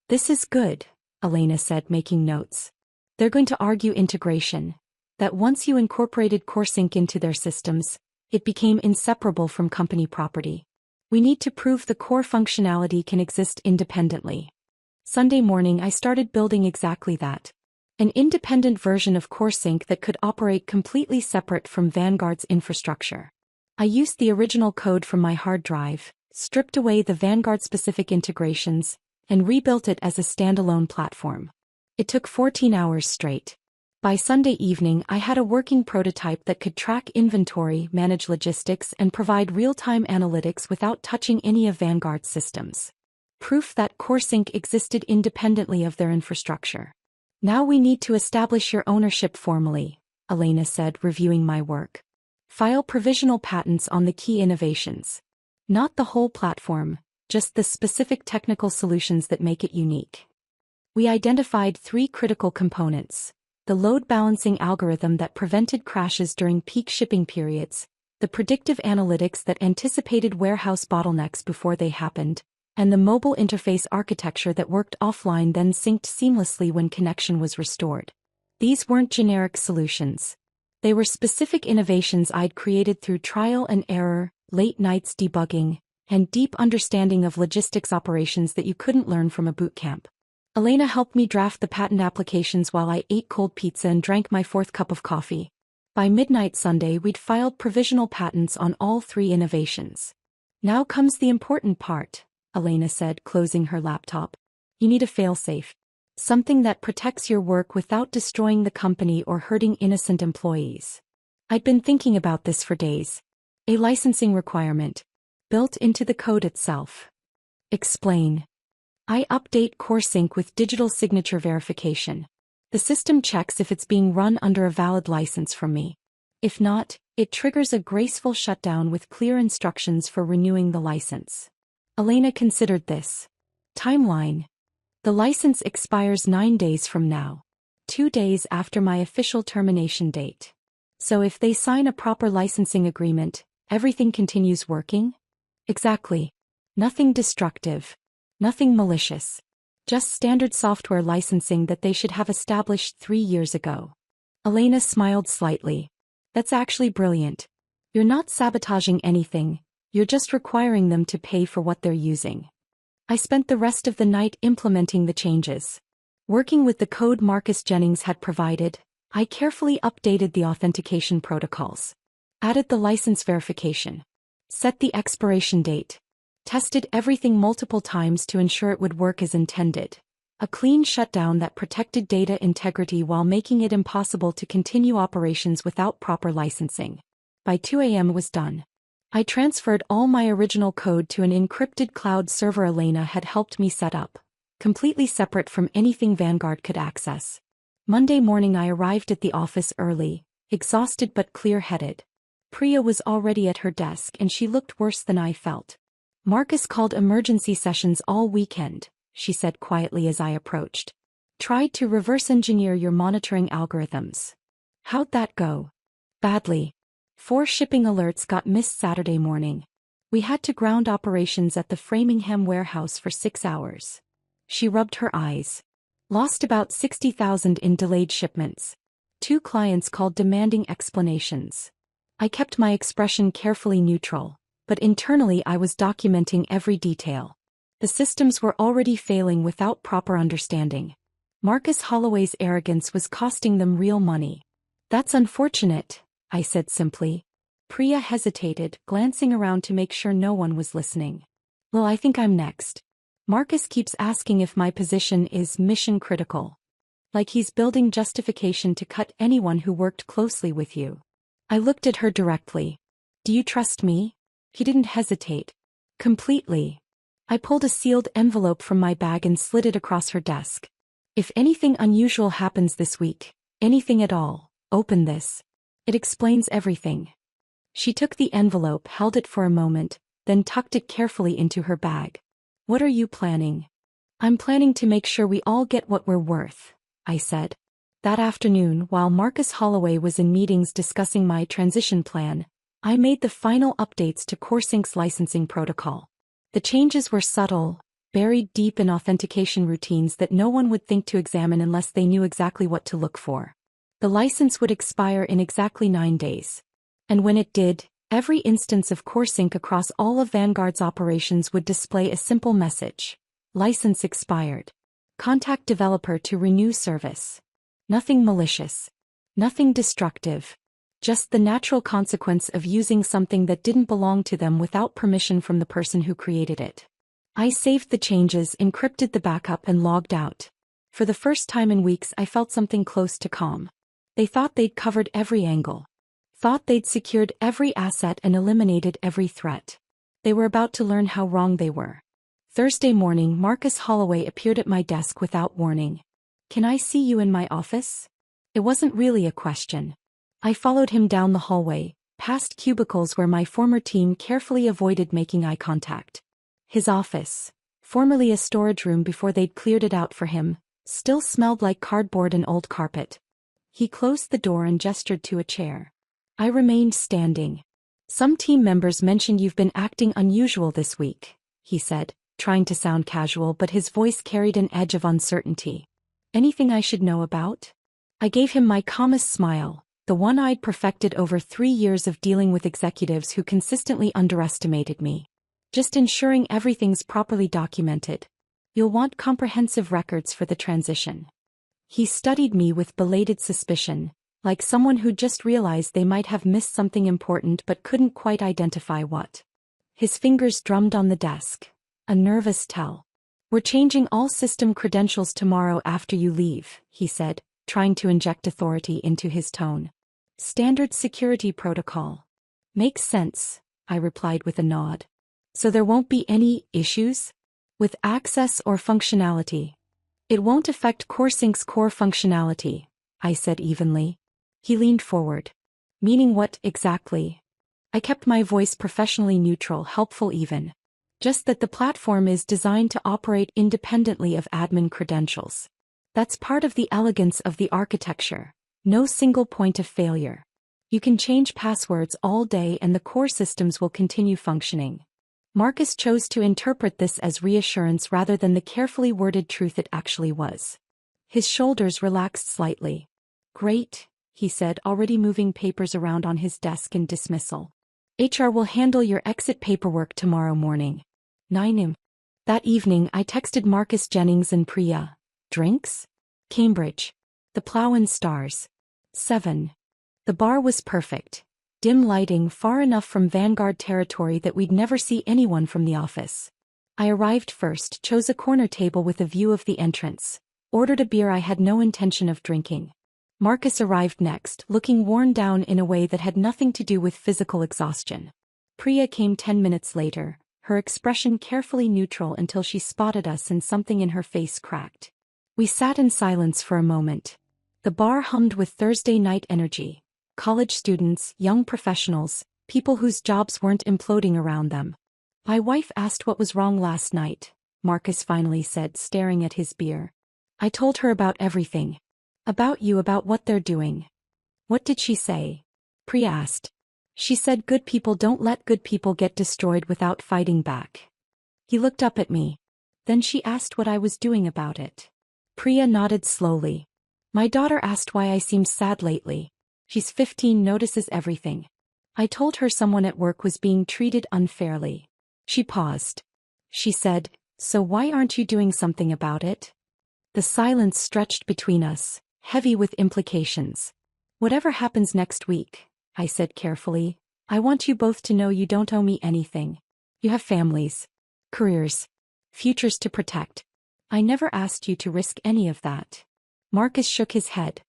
Speaker 1: This is good, Elena said, making notes. They're going to argue integration. That once you incorporated CoreSync into their systems, it became inseparable from company property. We need to prove the core functionality can exist independently. Sunday morning I started building exactly that. An independent version of CoreSync that could operate completely separate from Vanguard's infrastructure. I used the original code from my hard drive, stripped away the Vanguard-specific integrations, and rebuilt it as a standalone platform. It took 14 hours straight. By Sunday evening I had a working prototype that could track inventory, manage logistics, and provide real-time analytics without touching any of Vanguard's systems. Proof that CoreSync existed independently of their infrastructure. Now we need to establish your ownership formally, Elena said, reviewing my work. File provisional patents on the key innovations. Not the whole platform, just the specific technical solutions that make it unique. We identified 3 critical components: the load balancing algorithm that prevented crashes during peak shipping periods, the predictive analytics that anticipated warehouse bottlenecks before they happened, and the mobile interface architecture that worked offline then synced seamlessly when connection was restored. These weren't generic solutions. They were specific innovations I'd created through trial and error, late nights debugging, and deep understanding of logistics operations that you couldn't learn from a boot camp. Elena helped me draft the patent applications while I ate cold pizza and drank my 4th cup of coffee. By midnight Sunday we'd filed provisional patents on all 3 innovations. Now comes the important part, Elena said, closing her laptop. You need a failsafe. Something that protects your work without destroying the company or hurting innocent employees. I'd been thinking about this for days. A licensing requirement. Built into the code itself. Explain. I update CoreSync with digital signature verification. The system checks if it's being run under a valid license from me. If not, it triggers a graceful shutdown with clear instructions for renewing the license. Elena considered this. Timeline. The license expires 9 days from now. 2 days after my official termination date. So if they sign a proper licensing agreement, everything continues working? Exactly. Nothing destructive. Nothing malicious. Just standard software licensing that they should have established 3 years ago. Elena smiled slightly. That's actually brilliant. You're not sabotaging anything, you're just requiring them to pay for what they're using. I spent the rest of the night implementing the changes. Working with the code Marcus Jennings had provided, I carefully updated the authentication protocols. Added the license verification. Set the expiration date. Tested everything multiple times to ensure it would work as intended. A clean shutdown that protected data integrity while making it impossible to continue operations without proper licensing. By 2 a.m. was done. I transferred all my original code to an encrypted cloud server Elena had helped me set up, completely separate from anything Vanguard could access. Monday morning I arrived at the office early, exhausted but clear-headed. Priya was already at her desk and she looked worse than I felt. "Marcus called emergency sessions all weekend," she said quietly as I approached. "Tried to reverse engineer your monitoring algorithms. How'd that go?" "Badly. 4 shipping alerts got missed Saturday morning. We had to ground operations at the Framingham warehouse for 6 hours." She rubbed her eyes. "Lost about 60,000 in delayed shipments. 2 clients called demanding explanations." I kept my expression carefully neutral, but internally I was documenting every detail. The systems were already failing without proper understanding. Marcus Holloway's arrogance was costing them real money. "That's unfortunate," I said simply. Priya hesitated, glancing around to make sure no one was listening. "Well, I think I'm next. Marcus keeps asking if my position is mission critical. Like he's building justification to cut anyone who worked closely with you." I looked at her directly. "Do you trust me?" He didn't hesitate. "Completely." I pulled a sealed envelope from my bag and slid it across her desk. "If anything unusual happens this week, anything at all, open this. It explains everything." She took the envelope, held it for a moment, then tucked it carefully into her bag. "What are you planning?" "I'm planning to make sure we all get what we're worth," I said. That afternoon, while Marcus Holloway was in meetings discussing my transition plan, I made the final updates to CoreSync's licensing protocol. The changes were subtle, buried deep in authentication routines that no one would think to examine unless they knew exactly what to look for. The license would expire in exactly 9 days. And when it did, every instance of CoreSync across all of Vanguard's operations would display a simple message: "License expired. Contact developer to renew service." Nothing malicious. Nothing destructive. Just the natural consequence of using something that didn't belong to them without permission from the person who created it. I saved the changes, encrypted the backup and logged out. For the first time in weeks I felt something close to calm. They thought they'd covered every angle. Thought they'd secured every asset and eliminated every threat. They were about to learn how wrong they were. Thursday morning, Marcus Holloway appeared at my desk without warning. "Can I see you in my office?" It wasn't really a question. I followed him down the hallway, past cubicles where my former team carefully avoided making eye contact. His office, formerly a storage room before they'd cleared it out for him, still smelled like cardboard and old carpet. He closed the door and gestured to a chair. I remained standing. "Some team members mentioned you've been acting unusual this week," he said, trying to sound casual, but his voice carried an edge of uncertainty. "Anything I should know about?" I gave him my calmest smile, the one I'd perfected over 3 years of dealing with executives who consistently underestimated me. "Just ensuring everything's properly documented. You'll want comprehensive records for the transition." He studied me with belated suspicion, like someone who just realized they might have missed something important but couldn't quite identify what. His fingers drummed on the desk, a nervous tell. "We're changing all system credentials tomorrow after you leave," he said, trying to inject authority into his tone. "Standard security protocol." "Makes sense," I replied with a nod. "So there won't be any issues with access or functionality?" "It won't affect CoreSync's core functionality," I said evenly. He leaned forward. "Meaning what exactly?" I kept my voice professionally neutral, helpful even. "Just that the platform is designed to operate independently of admin credentials. That's part of the elegance of the architecture. No single point of failure. You can change passwords all day and the core systems will continue functioning." Marcus chose to interpret this as reassurance rather than the carefully worded truth it actually was. His shoulders relaxed slightly. "Great," he said, already moving papers around on his desk in dismissal. "HR will handle your exit paperwork tomorrow morning. 9 a.m. That evening I texted Marcus Jennings and Priya. "Drinks? Cambridge. The Plough and Stars. 7. The bar was perfect. Dim lighting far enough from Vanguard territory that we'd never see anyone from the office. I arrived first, chose a corner table with a view of the entrance, ordered a beer I had no intention of drinking. Marcus arrived next, looking worn down in a way that had nothing to do with physical exhaustion. Priya came 10 minutes later, her expression carefully neutral until she spotted us and something in her face cracked. We sat in silence for a moment. The bar hummed with Thursday night energy. College students, young professionals, people whose jobs weren't imploding around them. My wife asked what was wrong last night, Marcus finally said, staring at his beer. I told her about everything. About you, about what they're doing. What did she say? Priya asked. She said good people don't let good people get destroyed without fighting back. He looked up at me. Then she asked what I was doing about it. Priya nodded slowly. My daughter asked why I seemed sad lately. She's 15, notices everything. I told her someone at work was being treated unfairly. She paused. She said, so why aren't you doing something about it? The silence stretched between us, heavy with implications. Whatever happens next week, I said carefully, I want you both to know you don't owe me anything. You have families, careers, futures to protect. I never asked you to risk any of that. Marcus shook his head.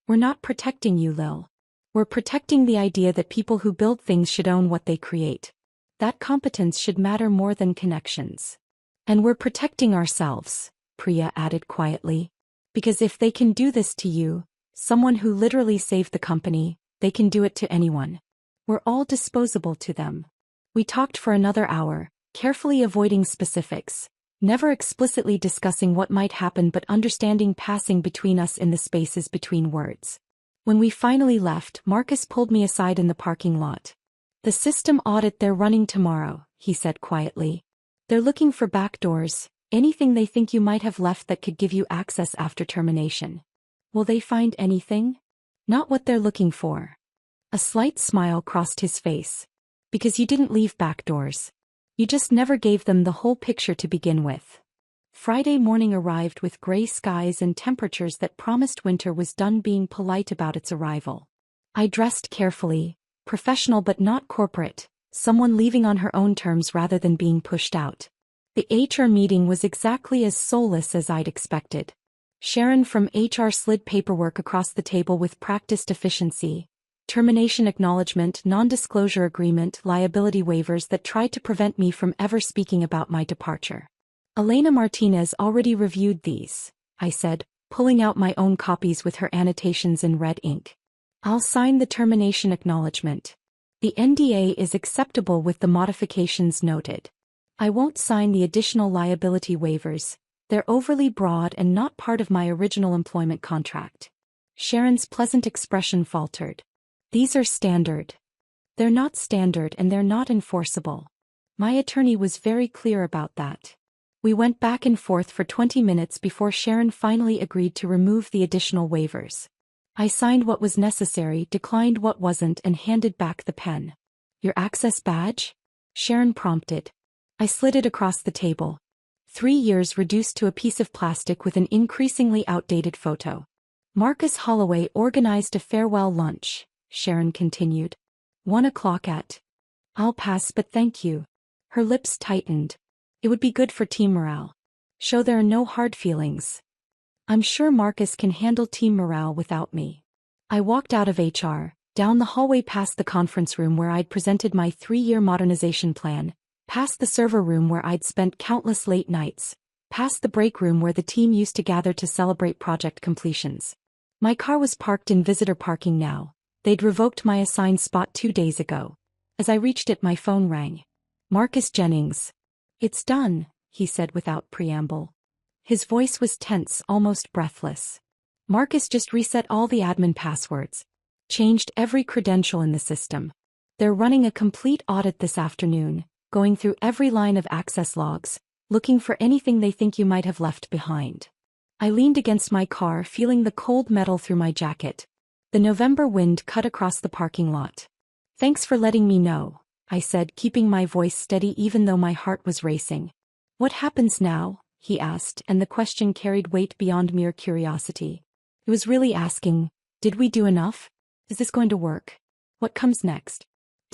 Speaker 1: We're not protecting you, Lil. We're protecting the idea that people who build things should own what they create. That competence should matter more than connections. And we're protecting ourselves, Priya added quietly. Because if they can do this to you, someone who literally saved the company, they can do it to anyone. We're all disposable to them. We talked for another hour, carefully avoiding specifics, never explicitly discussing what might happen but understanding passing between us in the spaces between words. When we finally left, Marcus pulled me aside in the parking lot. The system audit they're running tomorrow, he said quietly. They're looking for backdoors, anything they think you might have left that could give you access after termination. Will they find anything? Not what they're looking for. A slight smile crossed his face. Because you didn't leave backdoors. You just never gave them the whole picture to begin with. Friday morning arrived with gray skies and temperatures that promised winter was done being polite about its arrival. I dressed carefully, professional but not corporate, someone leaving on her own terms rather than being pushed out. The HR meeting was exactly as soulless as I'd expected. Sharon from HR slid paperwork across the table with practiced efficiency. Termination acknowledgement, non-disclosure agreement, liability waivers that tried to prevent me from ever speaking about my departure. Elena Martinez already reviewed these, I said, pulling out my own copies with her annotations in red ink. I'll sign the termination acknowledgement. The NDA is acceptable with the modifications noted. I won't sign the additional liability waivers. They're overly broad and not part of my original employment contract. Sharon's pleasant expression faltered. These are standard. They're not standard and they're not enforceable. My attorney was very clear about that. We went back and forth for 20 minutes before Sharon finally agreed to remove the additional waivers. I signed what was necessary, declined what wasn't, and handed back the pen. Your access badge? Sharon prompted. I slid it across the table. 3 years reduced to a piece of plastic with an increasingly outdated photo. Marcus Holloway organized a farewell lunch, Sharon continued. 1 o'clock at. I'll pass but thank you. Her lips tightened. It would be good for team morale. Show there are no hard feelings. I'm sure Marcus can handle team morale without me. I walked out of HR, down the hallway past the conference room where I'd presented my 3-year modernization plan, past the server room where I'd spent countless late nights, past the break room where the team used to gather to celebrate project completions. My car was parked in visitor parking now. They'd revoked my assigned spot 2 days ago. As I reached it, my phone rang. Marcus Jennings. It's done, he said without preamble. His voice was tense, almost breathless. Marcus just reset all the admin passwords. Changed every credential in the system. They're running a complete audit this afternoon, going through every line of access logs, looking for anything they think you might have left behind. I leaned against my car, feeling the cold metal through my jacket. The November wind cut across the parking lot. Thanks for letting me know, I said, keeping my voice steady even though my heart was racing. What happens now? He asked, and the question carried weight beyond mere curiosity. It was really asking, did we do enough? Is this going to work? What comes next?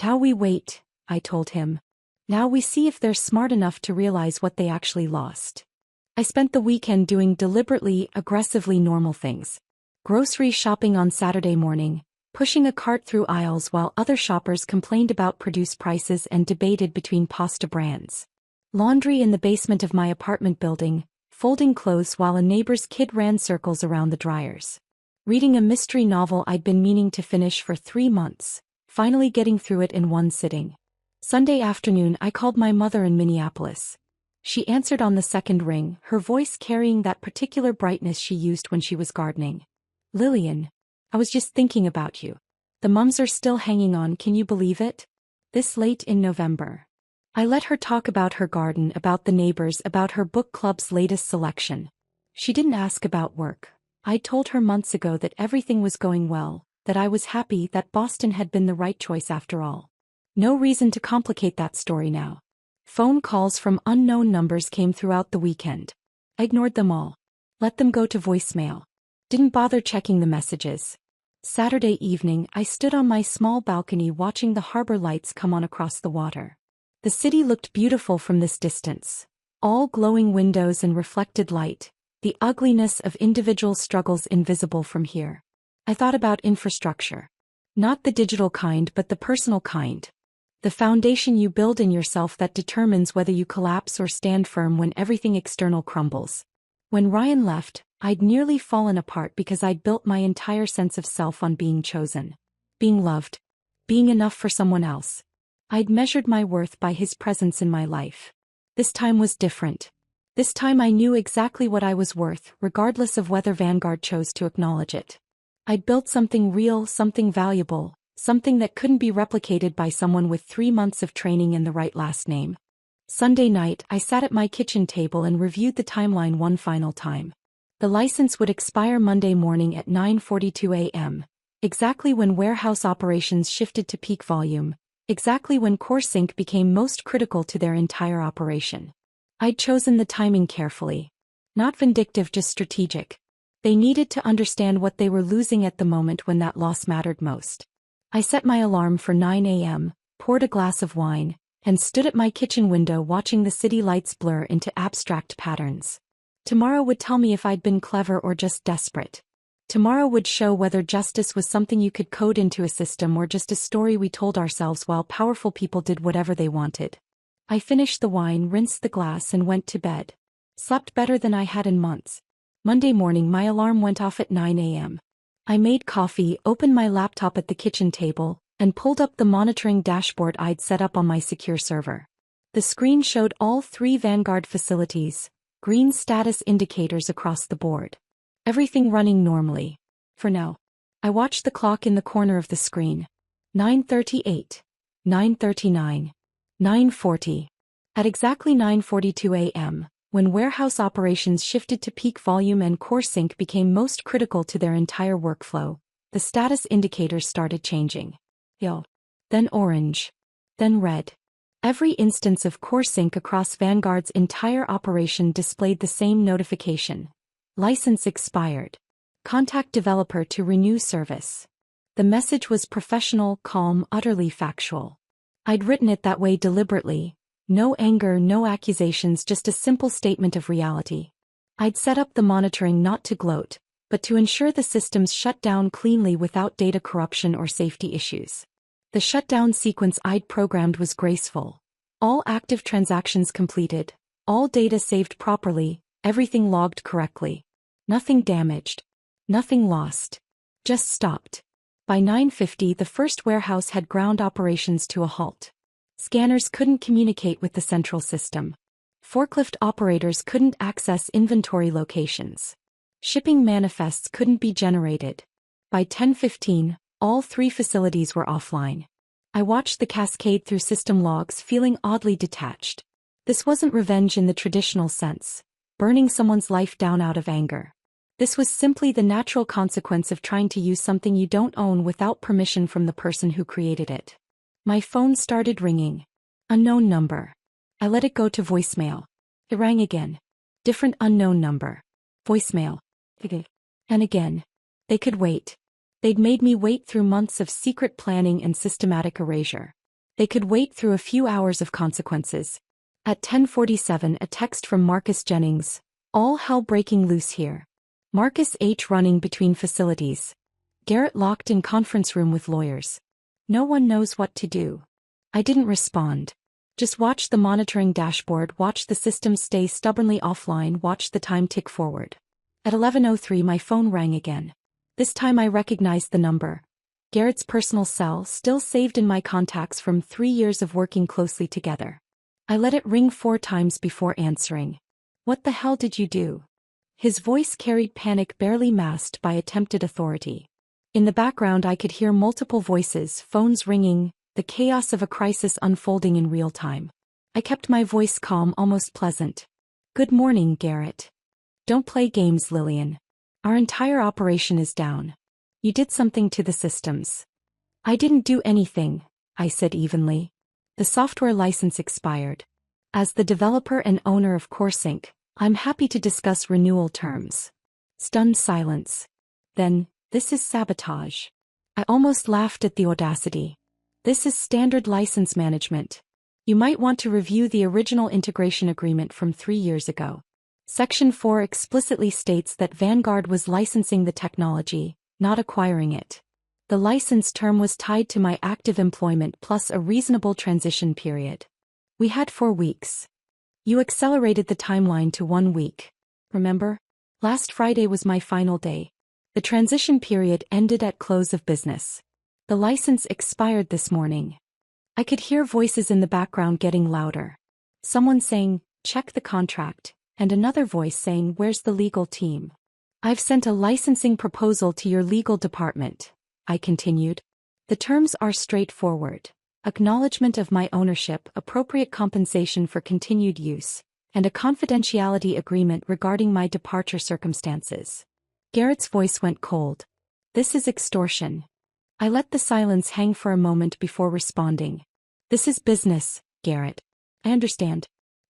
Speaker 1: Now we wait, I told him. Now we see if they're smart enough to realize what they actually lost. I spent the weekend doing deliberately, aggressively normal things. Grocery shopping on Saturday morning, pushing a cart through aisles while other shoppers complained about produce prices and debated between pasta brands. Laundry in the basement of my apartment building, folding clothes while a neighbor's kid ran circles around the dryers. Reading a mystery novel I'd been meaning to finish for 3 months, finally getting through it in one sitting. Sunday afternoon I called my mother in Minneapolis. She answered on the second ring, her voice carrying that particular brightness she used when she was gardening. "Lillian, I was just thinking about you. The mums are still hanging on, can you believe it? This late in November." I let her talk about her garden, about the neighbors, about her book club's latest selection. She didn't ask about work. I told her months ago that everything was going well, that I was happy, that Boston had been the right choice after all. No reason to complicate that story now. Phone calls from unknown numbers came throughout the weekend. I ignored them all. Let them go to voicemail. Didn't bother checking the messages. Saturday evening, I stood on my small balcony watching the harbor lights come on across the water. The city looked beautiful from this distance. All glowing windows and reflected light, the ugliness of individual struggles invisible from here. I thought about infrastructure. Not the digital kind but the personal kind. The foundation you build in yourself that determines whether you collapse or stand firm when everything external crumbles. When Ryan left, I'd nearly fallen apart because I'd built my entire sense of self on being chosen, being loved, being enough for someone else. I'd measured my worth by his presence in my life. This time was different. This time I knew exactly what I was worth, regardless of whether Vanguard chose to acknowledge it. I'd built something real, something valuable, something that couldn't be replicated by someone with 3 months of training and the right last name. Sunday night, I sat at my kitchen table and reviewed the timeline one final time. The license would expire Monday morning at 9:42 a.m., exactly when warehouse operations shifted to peak volume, exactly when core sync became most critical to their entire operation. I'd chosen the timing carefully. Not vindictive, just strategic. They needed to understand what they were losing at the moment when that loss mattered most. I set my alarm for 9 a.m., poured a glass of wine, and stood at my kitchen window watching the city lights blur into abstract patterns. Tomorrow would tell me if I'd been clever or just desperate. Tomorrow would show whether justice was something you could code into a system or just a story we told ourselves while powerful people did whatever they wanted. I finished the wine, rinsed the glass, and went to bed. Slept better than I had in months. Monday morning my alarm went off at 9 a.m. I made coffee, opened my laptop at the kitchen table, and pulled up the monitoring dashboard I'd set up on my secure server. The screen showed all 3 Vanguard facilities, green status indicators across the board. Everything running normally. For now. I watched the clock in the corner of the screen. 9:38. 9:39. 9:40. At exactly 9:42 a.m., when warehouse operations shifted to peak volume and core sync became most critical to their entire workflow, the status indicators started changing. Yellow. Then orange. Then red. Every instance of core sync across Vanguard's entire operation displayed the same notification. License expired. Contact developer to renew service. The message was professional, calm, utterly factual. I'd written it that way deliberately. No anger, no accusations, just a simple statement of reality. I'd set up the monitoring not to gloat, but to ensure the systems shut down cleanly without data corruption or safety issues. The shutdown sequence I'd programmed was graceful. All active transactions completed, all data saved properly, everything logged correctly. Nothing damaged. Nothing lost. Just stopped. By 9:50 the first warehouse had ground operations to a halt. Scanners couldn't communicate with the central system. Forklift operators couldn't access inventory locations. Shipping manifests couldn't be generated. By 10:15, all 3 facilities were offline. I watched the cascade through system logs, feeling oddly detached. This wasn't revenge in the traditional sense, burning someone's life down out of anger. This was simply the natural consequence of trying to use something you don't own without permission from the person who created it. My phone started ringing. Unknown number. I let it go to voicemail. It rang again. Different unknown number. Voicemail. And again. They could wait. They'd made me wait through months of secret planning and systematic erasure. They could wait through a few hours of consequences. At 10:47 a text from Marcus Jennings. All hell breaking loose here. Marcus H. running between facilities. Garrett locked in conference room with lawyers. No one knows what to do. I didn't respond. Just watch the monitoring dashboard, watch the system stay stubbornly offline, watch the time tick forward. At 11:03 my phone rang again. This time I recognized the number. Garrett's personal cell, still saved in my contacts from 3 years of working closely together. I let it ring 4 times before answering. What the hell did you do? His voice carried panic barely masked by attempted authority. In the background I could hear multiple voices, phones ringing, the chaos of a crisis unfolding in real time. I kept my voice calm, almost pleasant. Good morning, Garrett. Don't play games, Lillian. Our entire operation is down. You did something to the systems. I didn't do anything, I said evenly. The software license expired. As the developer and owner of CoreSync, I'm happy to discuss renewal terms. Stunned silence. Then, this is sabotage. I almost laughed at the audacity. This is standard license management. You might want to review the original integration agreement from 3 years ago. Section 4 explicitly states that Vanguard was licensing the technology, not acquiring it. The license term was tied to my active employment plus a reasonable transition period. We had 4 weeks. You accelerated the timeline to 1 week. Remember? Last Friday was my final day. The transition period ended at close of business. The license expired this morning. I could hear voices in the background getting louder. Someone saying, check the contract, and another voice saying, where's the legal team? I've sent a licensing proposal to your legal department, I continued. The terms are straightforward. Acknowledgement of my ownership, appropriate compensation for continued use, and a confidentiality agreement regarding my departure circumstances. Garrett's voice went cold. This is extortion. I let the silence hang for a moment before responding. This is business, Garrett. I understand.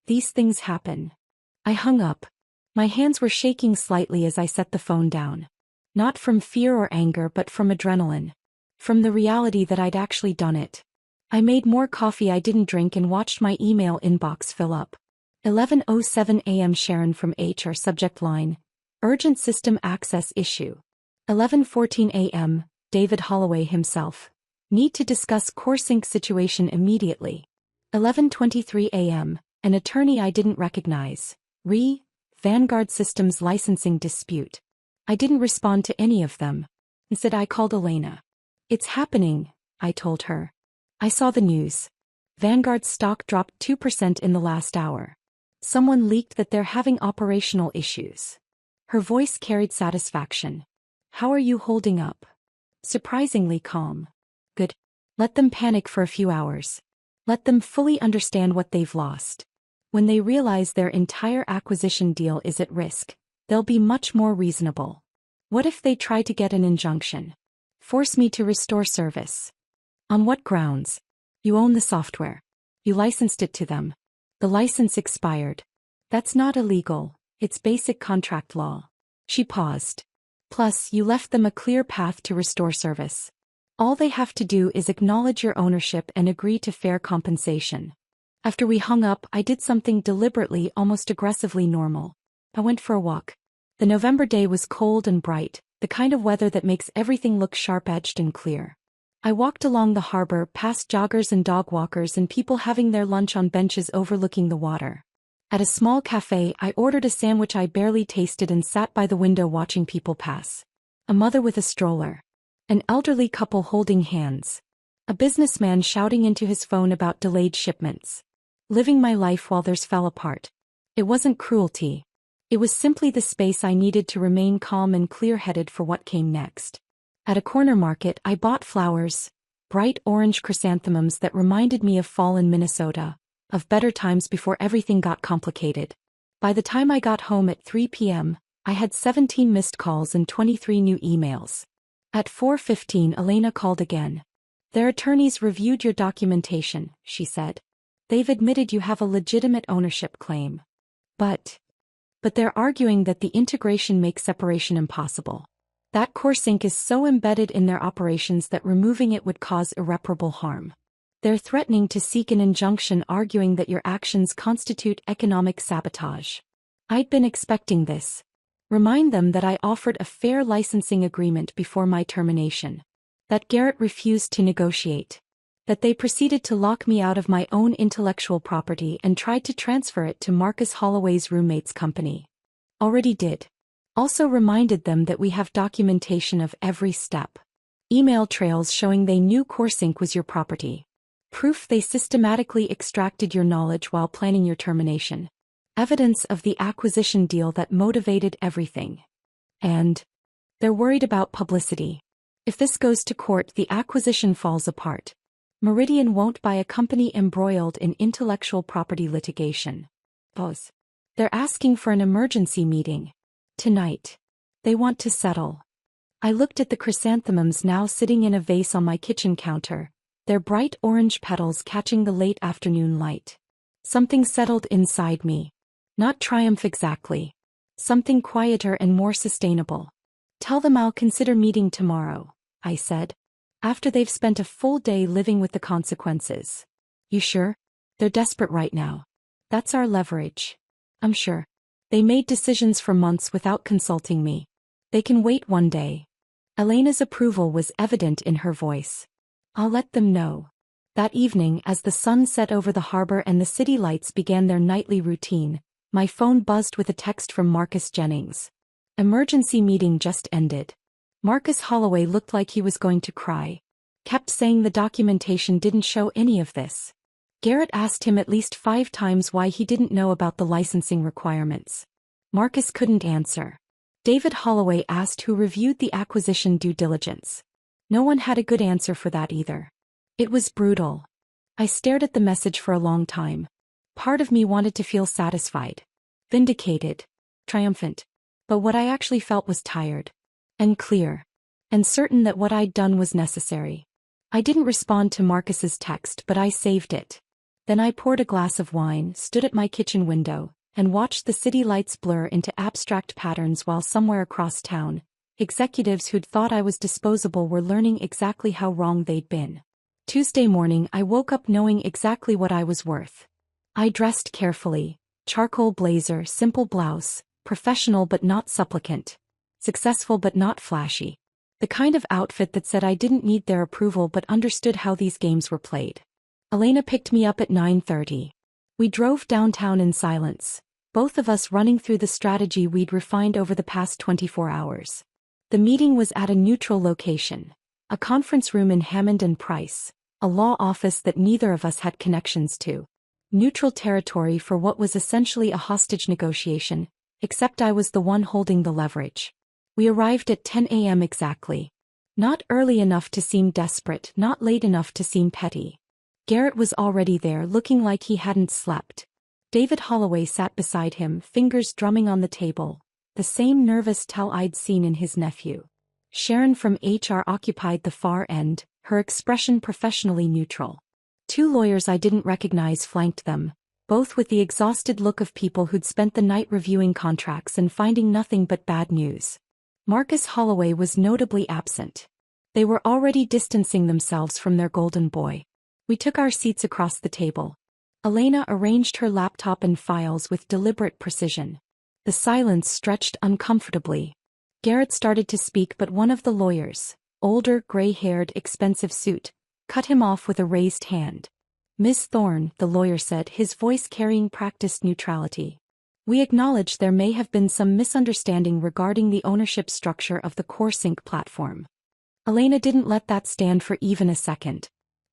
Speaker 1: These things happen. I hung up. My hands were shaking slightly as I set the phone down. Not from fear or anger but from adrenaline. From the reality that I'd actually done it. I made more coffee I didn't drink and watched my email inbox fill up. 11:07 a.m. Sharon from HR subject line. Urgent system access issue. 11:14 a.m. David Holloway himself. Need to discuss CoreSync situation immediately. 11:23 a.m. An attorney I didn't recognize. Vanguard Systems licensing dispute. I didn't respond to any of them. Instead I called Elena. It's happening, I told her. I saw the news. Vanguard's stock dropped 2% in the last hour. Someone leaked that they're having operational issues. Her voice carried satisfaction. How are you holding up? Surprisingly calm. Good. Let them panic for a few hours. Let them fully understand what they've lost. When they realize their entire acquisition deal is at risk, they'll be much more reasonable. What if they try to get an injunction? Force me to restore service. On what grounds? You own the software. You licensed it to them. The license expired. That's not illegal, it's basic contract law. She paused. Plus, you left them a clear path to restore service. All they have to do is acknowledge your ownership and agree to fair compensation. After we hung up, I did something deliberately, almost aggressively normal. I went for a walk. The November day was cold and bright, the kind of weather that makes everything look sharp-edged and clear. I walked along the harbor, past joggers and dog walkers and people having their lunch on benches overlooking the water. At a small cafe, I ordered a sandwich I barely tasted and sat by the window watching people pass. A mother with a stroller. An elderly couple holding hands. A businessman shouting into his phone about delayed shipments. Living my life while theirs fell apart. It wasn't cruelty. It was simply the space I needed to remain calm and clear-headed for what came next. At a corner market, I bought flowers, bright orange chrysanthemums that reminded me of fall in Minnesota, of better times before everything got complicated. By the time I got home at 3 p.m., I had 17 missed calls and 23 new emails. At 4:15, Elena called again. Their attorneys reviewed your documentation, she said. They've admitted you have a legitimate ownership claim. But they're arguing that the integration makes separation impossible. That CoreSync is so embedded in their operations that removing it would cause irreparable harm. They're threatening to seek an injunction, arguing that your actions constitute economic sabotage. I'd been expecting this. Remind them that I offered a fair licensing agreement before my termination. That Garrett refused to negotiate. That they proceeded to lock me out of my own intellectual property and tried to transfer it to Marcus Holloway's roommate's company. Already did. Also reminded them that we have documentation of every step. Email trails showing they knew CoreSync was your property. Proof they systematically extracted your knowledge while planning your termination. Evidence of the acquisition deal that motivated everything. And they're worried about publicity. If this goes to court, the acquisition falls apart. Meridian won't buy a company embroiled in intellectual property litigation. Boss. They're asking for an emergency meeting. Tonight. They want to settle. I looked at the chrysanthemums now sitting in a vase on my kitchen counter, their bright orange petals catching the late afternoon light. Something settled inside me. Not triumph exactly. Something quieter and more sustainable. Tell them I'll consider meeting tomorrow, I said. After they've spent a full day living with the consequences. You sure? They're desperate right now. That's our leverage. I'm sure. They made decisions for months without consulting me. They can wait one day. Elena's approval was evident in her voice. I'll let them know. That evening, as the sun set over the harbor and the city lights began their nightly routine, my phone buzzed with a text from Marcus Jennings. Emergency meeting just ended. Marcus Holloway looked like he was going to cry. Kept saying the documentation didn't show any of this. Garrett asked him at least 5 times why he didn't know about the licensing requirements. Marcus couldn't answer. David Holloway asked who reviewed the acquisition due diligence. No one had a good answer for that either. It was brutal. I stared at the message for a long time. Part of me wanted to feel satisfied. Vindicated. Triumphant. But what I actually felt was tired. And clear. And certain that what I'd done was necessary. I didn't respond to Marcus's text, but I saved it. Then I poured a glass of wine, stood at my kitchen window, and watched the city lights blur into abstract patterns while somewhere across town, executives who'd thought I was disposable were learning exactly how wrong they'd been. Tuesday morning I woke up knowing exactly what I was worth. I dressed carefully, charcoal blazer, simple blouse, professional but not supplicant. Successful but not flashy. The kind of outfit that said I didn't need their approval but understood how these games were played. Elena picked me up at 9:30. We drove downtown in silence, both of us running through the strategy we'd refined over the past 24 hours. The meeting was at a neutral location, a conference room in Hammond and Price, a law office that neither of us had connections to. Neutral territory for what was essentially a hostage negotiation, except I was the one holding the leverage. We arrived at 10 a.m. exactly. Not early enough to seem desperate, not late enough to seem petty. Garrett was already there, looking like he hadn't slept. David Holloway sat beside him, fingers drumming on the table, the same nervous tell I'd seen in his nephew. Sharon from HR occupied the far end, her expression professionally neutral. 2 lawyers I didn't recognize flanked them, both with the exhausted look of people who'd spent the night reviewing contracts and finding nothing but bad news. Marcus Holloway was notably absent. They were already distancing themselves from their golden boy. We took our seats across the table. Elena arranged her laptop and files with deliberate precision. The silence stretched uncomfortably. Garrett started to speak, but one of the lawyers, older, gray-haired, expensive suit, cut him off with a raised hand. Miss Thorne, the lawyer said, his voice carrying practiced neutrality. We acknowledge there may have been some misunderstanding regarding the ownership structure of the CoreSync platform. Elena didn't let that stand for even a second.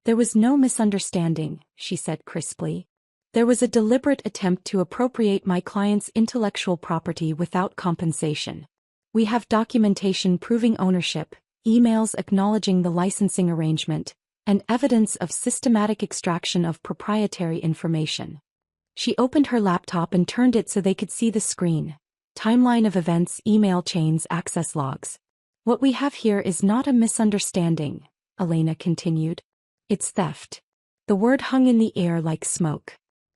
Speaker 1: There was no misunderstanding, she said crisply. There was a deliberate attempt to appropriate my client's intellectual property without compensation. We have documentation proving ownership, emails acknowledging the licensing arrangement, and evidence of systematic extraction of proprietary information. She opened her laptop and turned it so they could see the screen. Timeline of events, email chains, access logs. What we have here is not a misunderstanding, Elena continued. It's theft. The word hung in the air like smoke.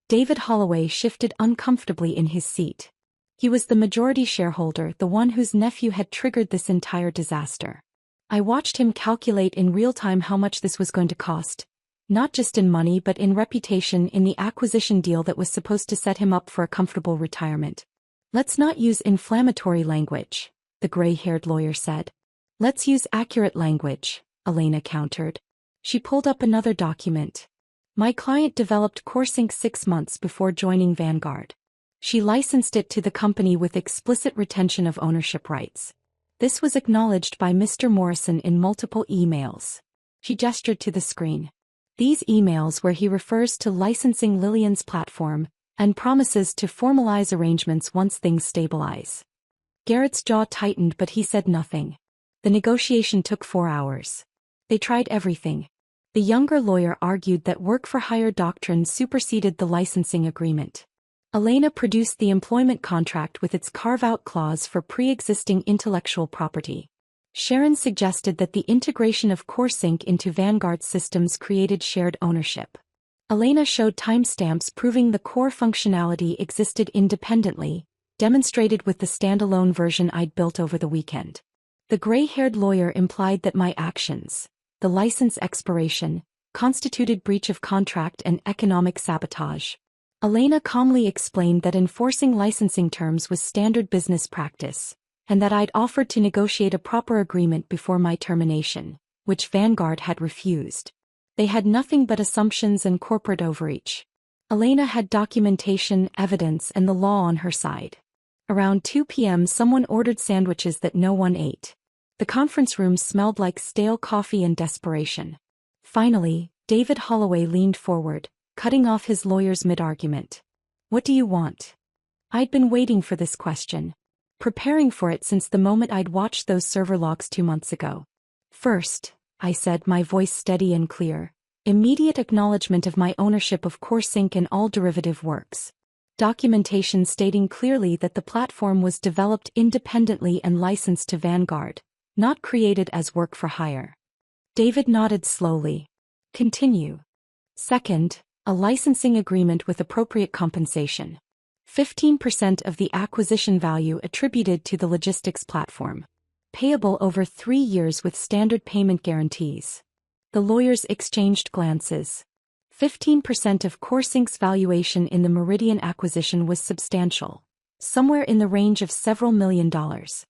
Speaker 1: David Holloway shifted uncomfortably in his seat. He was the majority shareholder, the one whose nephew had triggered this entire disaster. I watched him calculate in real time how much this was going to cost. Not just in money but in reputation, in the acquisition deal that was supposed to set him up for a comfortable retirement. Let's not use inflammatory language, the gray-haired lawyer said. Let's use accurate language, Elena countered. She pulled up another document. My client developed CoreSync 6 months before joining Vanguard. She licensed it to the company with explicit retention of ownership rights. This was acknowledged by Mr. Morrison in multiple emails. She gestured to the screen. These emails where he refers to licensing Lillian's platform and promises to formalize arrangements once things stabilize. Garrett's jaw tightened, but he said nothing. The negotiation took 4 hours. They tried everything. The younger lawyer argued that work-for-hire doctrine superseded the licensing agreement. Elena produced the employment contract with its carve-out clause for pre-existing intellectual property. Sharon suggested that the integration of CoreSync into Vanguard's systems created shared ownership. Elena showed timestamps proving the core functionality existed independently, demonstrated with the standalone version I'd built over the weekend. The gray-haired lawyer implied that my actions, the license expiration, constituted breach of contract and economic sabotage. Elena calmly explained that enforcing licensing terms was standard business practice, and that I'd offered to negotiate a proper agreement before my termination, which Vanguard had refused. They had nothing but assumptions and corporate overreach. Elena had documentation, evidence, and the law on her side. Around 2 p.m. someone ordered sandwiches that no one ate. The conference room smelled like stale coffee and desperation. Finally, David Holloway leaned forward, cutting off his lawyer's mid-argument. What do you want? I'd been waiting for this question. Preparing for it since the moment I'd watched those server logs 2 months ago. First, I said, my voice steady and clear, immediate acknowledgement of my ownership of CoreSync and all derivative works. Documentation stating clearly that the platform was developed independently and licensed to Vanguard, not created as work for hire. David nodded slowly. Continue. Second, a licensing agreement with appropriate compensation. 15% of the acquisition value attributed to the logistics platform. Payable over 3 years with standard payment guarantees. The lawyers exchanged glances. 15% of CoreSync's valuation in the Meridian acquisition was substantial, somewhere in the range of several $1,000,000.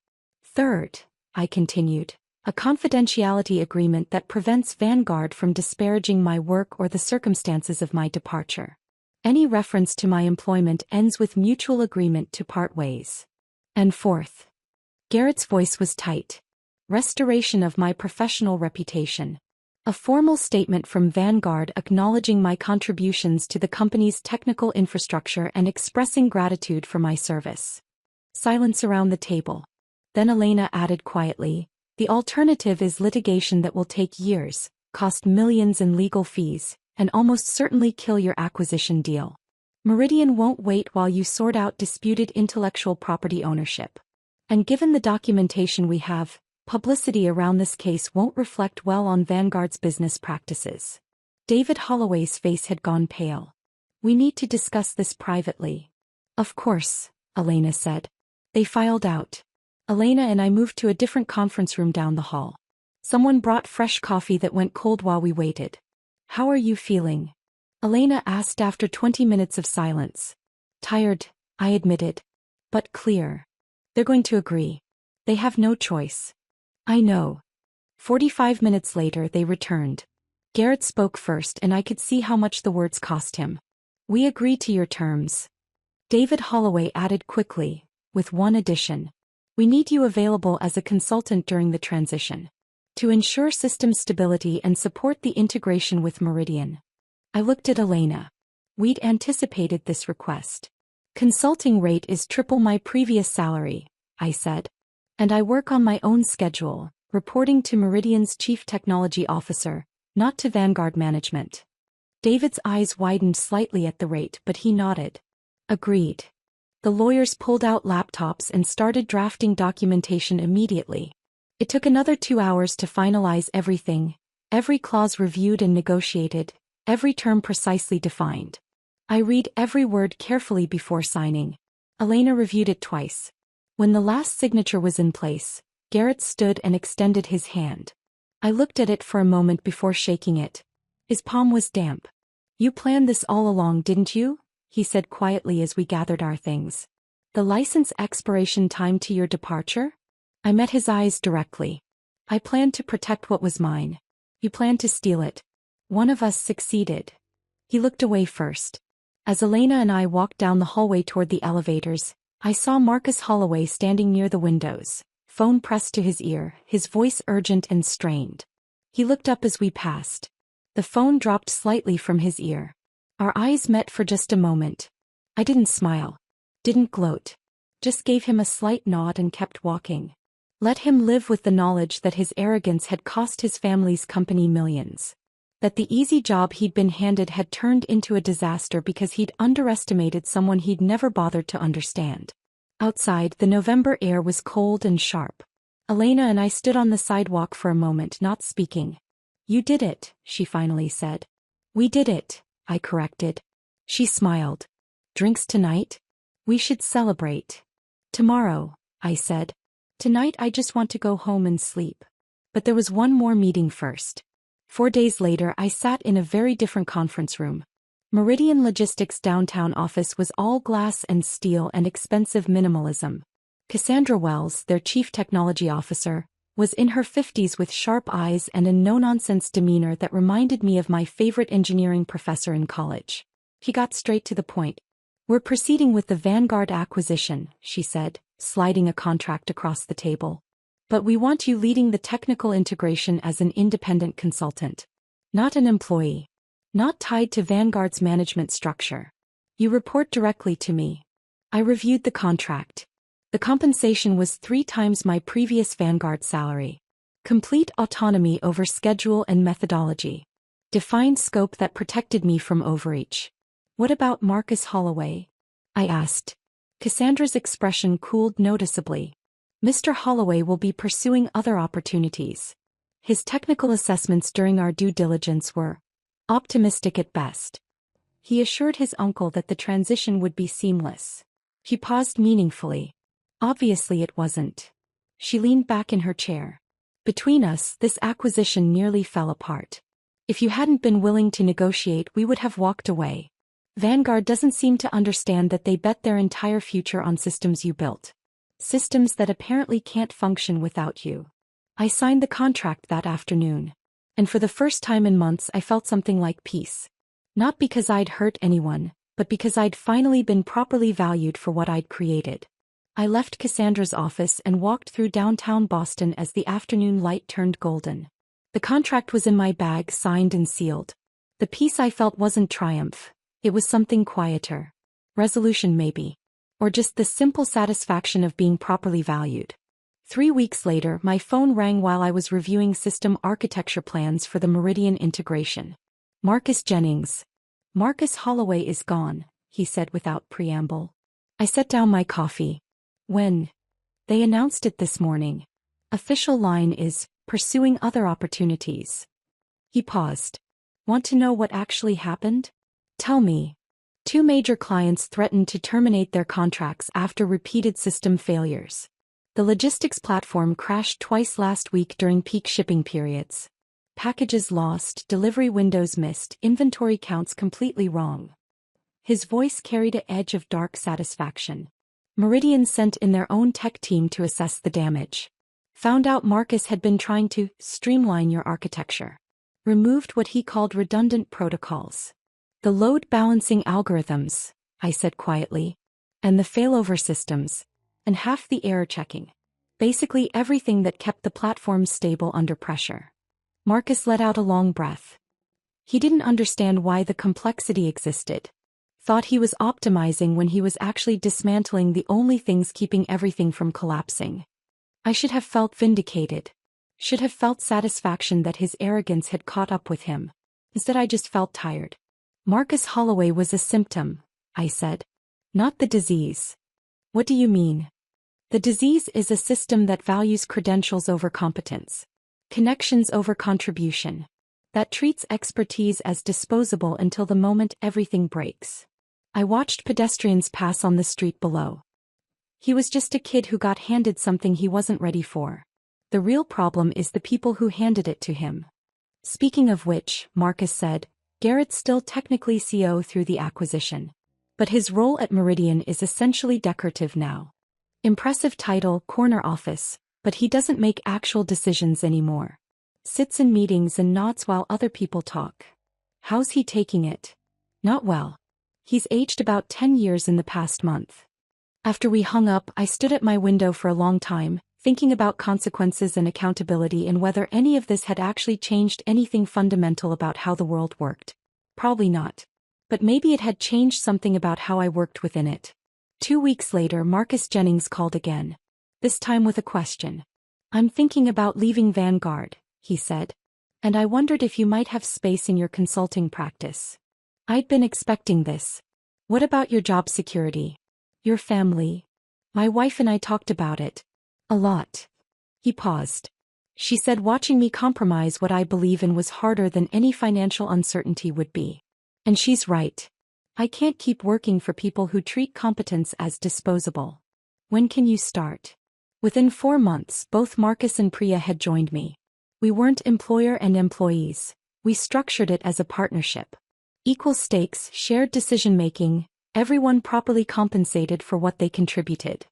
Speaker 1: Third, I continued, a confidentiality agreement that prevents Vanguard from disparaging my work or the circumstances of my departure. Any reference to my employment ends with mutual agreement to part ways. And fourth, Garrett's voice was tight, restoration of my professional reputation. A formal statement from Vanguard acknowledging my contributions to the company's technical infrastructure and expressing gratitude for my service. Silence around the table. Then Elena added quietly, the alternative is litigation that will take years, cost millions in legal fees, and almost certainly kill your acquisition deal. Meridian won't wait while you sort out disputed intellectual property ownership. And given the documentation we have, publicity around this case won't reflect well on Vanguard's business practices. David Holloway's face had gone pale. We need to discuss this privately. Of course, Elena said. They filed out. Elena and I moved to a different conference room down the hall. Someone brought fresh coffee that went cold while we waited. How are you feeling? Elena asked after 20 minutes of silence. Tired, I admitted. But clear. They're going to agree. They have no choice. I know. 45 minutes later they returned. Garrett spoke first and I could see how much the words cost him. We agree to your terms. David Holloway added quickly, with one addition. We need you available as a consultant during the transition. To ensure system stability and support the integration with Meridian. I looked at Elena. We'd anticipated this request. Consulting rate is triple my previous salary, I said. And I work on my own schedule, reporting to Meridian's chief technology officer, not to Vanguard management. David's eyes widened slightly at the rate, but he nodded. Agreed. The lawyers pulled out laptops and started drafting documentation immediately. It took another 2 hours to finalize everything, every clause reviewed and negotiated, every term precisely defined. I read every word carefully before signing. Elena reviewed it twice. When the last signature was in place, Garrett stood and extended his hand. I looked at it for a moment before shaking it. His palm was damp. You planned this all along, didn't you? He said quietly as we gathered our things. The license expiration time to your departure? I met his eyes directly. I planned to protect what was mine. You planned to steal it. One of us succeeded. He looked away first. As Elena and I walked down the hallway toward the elevators, I saw Marcus Holloway standing near the windows, phone pressed to his ear, his voice urgent and strained. He looked up as we passed. The phone dropped slightly from his ear. Our eyes met for just a moment. I didn't smile. Didn't gloat. Just gave him a slight nod and kept walking. Let him live with the knowledge that his arrogance had cost his family's company millions. That the easy job he'd been handed had turned into a disaster because he'd underestimated someone he'd never bothered to understand. Outside, the November air was cold and sharp. Elena and I stood on the sidewalk for a moment, not speaking. You did it, she finally said. We did it, I corrected. She smiled. Drinks tonight? We should celebrate. Tomorrow, I said. Tonight I just want to go home and sleep. But there was one more meeting first. 4 days later I sat in a very different conference room. Meridian Logistics' downtown office was all glass and steel and expensive minimalism. Cassandra Wells, their chief technology officer, was in her 50s with sharp eyes and a no-nonsense demeanor that reminded me of my favorite engineering professor in college. He got straight to the point. We're proceeding with the Vanguard acquisition, she said, sliding a contract across the table. But we want you leading the technical integration as an independent consultant. Not an employee. Not tied to Vanguard's management structure. You report directly to me. I reviewed the contract. The compensation was 3 times my previous Vanguard salary. Complete autonomy over schedule and methodology. Defined scope that protected me from overreach. What about Marcus Holloway? I asked. Cassandra's expression cooled noticeably. Mr. Holloway will be pursuing other opportunities. His technical assessments during our due diligence were optimistic at best. He assured his uncle that the transition would be seamless. He paused meaningfully. Obviously it wasn't. She leaned back in her chair. Between us, this acquisition nearly fell apart. If you hadn't been willing to negotiate, we would have walked away. Vanguard doesn't seem to understand that they bet their entire future on systems you built. Systems that apparently can't function without you. I signed the contract that afternoon. And for the first time in months I felt something like peace. Not because I'd hurt anyone, but because I'd finally been properly valued for what I'd created. I left Cassandra's office and walked through downtown Boston as the afternoon light turned golden. The contract was in my bag, signed and sealed. The peace I felt wasn't triumph. It was something quieter. Resolution maybe. Or just the simple satisfaction of being properly valued. 3 weeks later, my phone rang while I was reviewing system architecture plans for the Meridian integration. Marcus Jennings. Marcus Holloway is gone, he said without preamble. I set down my coffee. When? They announced it this morning. Official line is, pursuing other opportunities. He paused. Want to know what actually happened? Tell me. 2 major clients threatened to terminate their contracts after repeated system failures. The logistics platform crashed twice last week during peak shipping periods. Packages lost, delivery windows missed, inventory counts completely wrong. His voice carried an edge of dark satisfaction. Meridian sent in their own tech team to assess the damage. Found out Marcus had been trying to streamline your architecture. Removed what he called redundant protocols. The load balancing algorithms, I said quietly. And the failover systems. And half the error checking. Basically everything that kept the platform stable under pressure. Marcus let out a long breath. He didn't understand why the complexity existed. Thought he was optimizing when he was actually dismantling the only things keeping everything from collapsing. I should have felt vindicated. Should have felt satisfaction that his arrogance had caught up with him. Instead I just felt tired. Marcus Holloway was a symptom, I said. Not the disease. What do you mean? The disease is a system that values credentials over competence. Connections over contribution. That treats expertise as disposable until the moment everything breaks. I watched pedestrians pass on the street below. He was just a kid who got handed something he wasn't ready for. The real problem is the people who handed it to him. Speaking of which, Marcus said, Garrett's still technically CO through the acquisition. But his role at Meridian is essentially decorative now. Impressive title, corner office, but he doesn't make actual decisions anymore. Sits in meetings and nods while other people talk. How's he taking it? Not well. He's aged about 10 years in the past month. After we hung up, I stood at my window for a long time, thinking about consequences and accountability and whether any of this had actually changed anything fundamental about how the world worked. Probably not. But maybe it had changed something about how I worked within it. 2 weeks later, Marcus Jennings called again. This time with a question. I'm thinking about leaving Vanguard, he said. And I wondered if you might have space in your consulting practice. I'd been expecting this. What about your job security? Your family? My wife and I talked about it. A lot. He paused. She said watching me compromise what I believe in was harder than any financial uncertainty would be. And she's right. I can't keep working for people who treat competence as disposable. When can you start? Within 4 months, both Marcus and Priya had joined me. We weren't employer and employees. We structured it as a partnership. Equal stakes, shared decision-making, everyone properly compensated for what they contributed.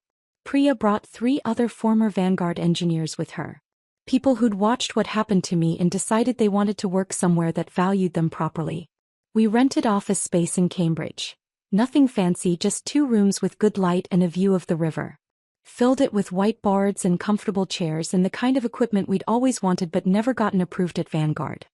Speaker 1: Priya brought 3 other former Vanguard engineers with her. People who'd watched what happened to me and decided they wanted to work somewhere that valued them properly. We rented office space in Cambridge. Nothing fancy, just 2 rooms with good light and a view of the river. Filled it with whiteboards and comfortable chairs and the kind of equipment we'd always wanted but never gotten approved at Vanguard.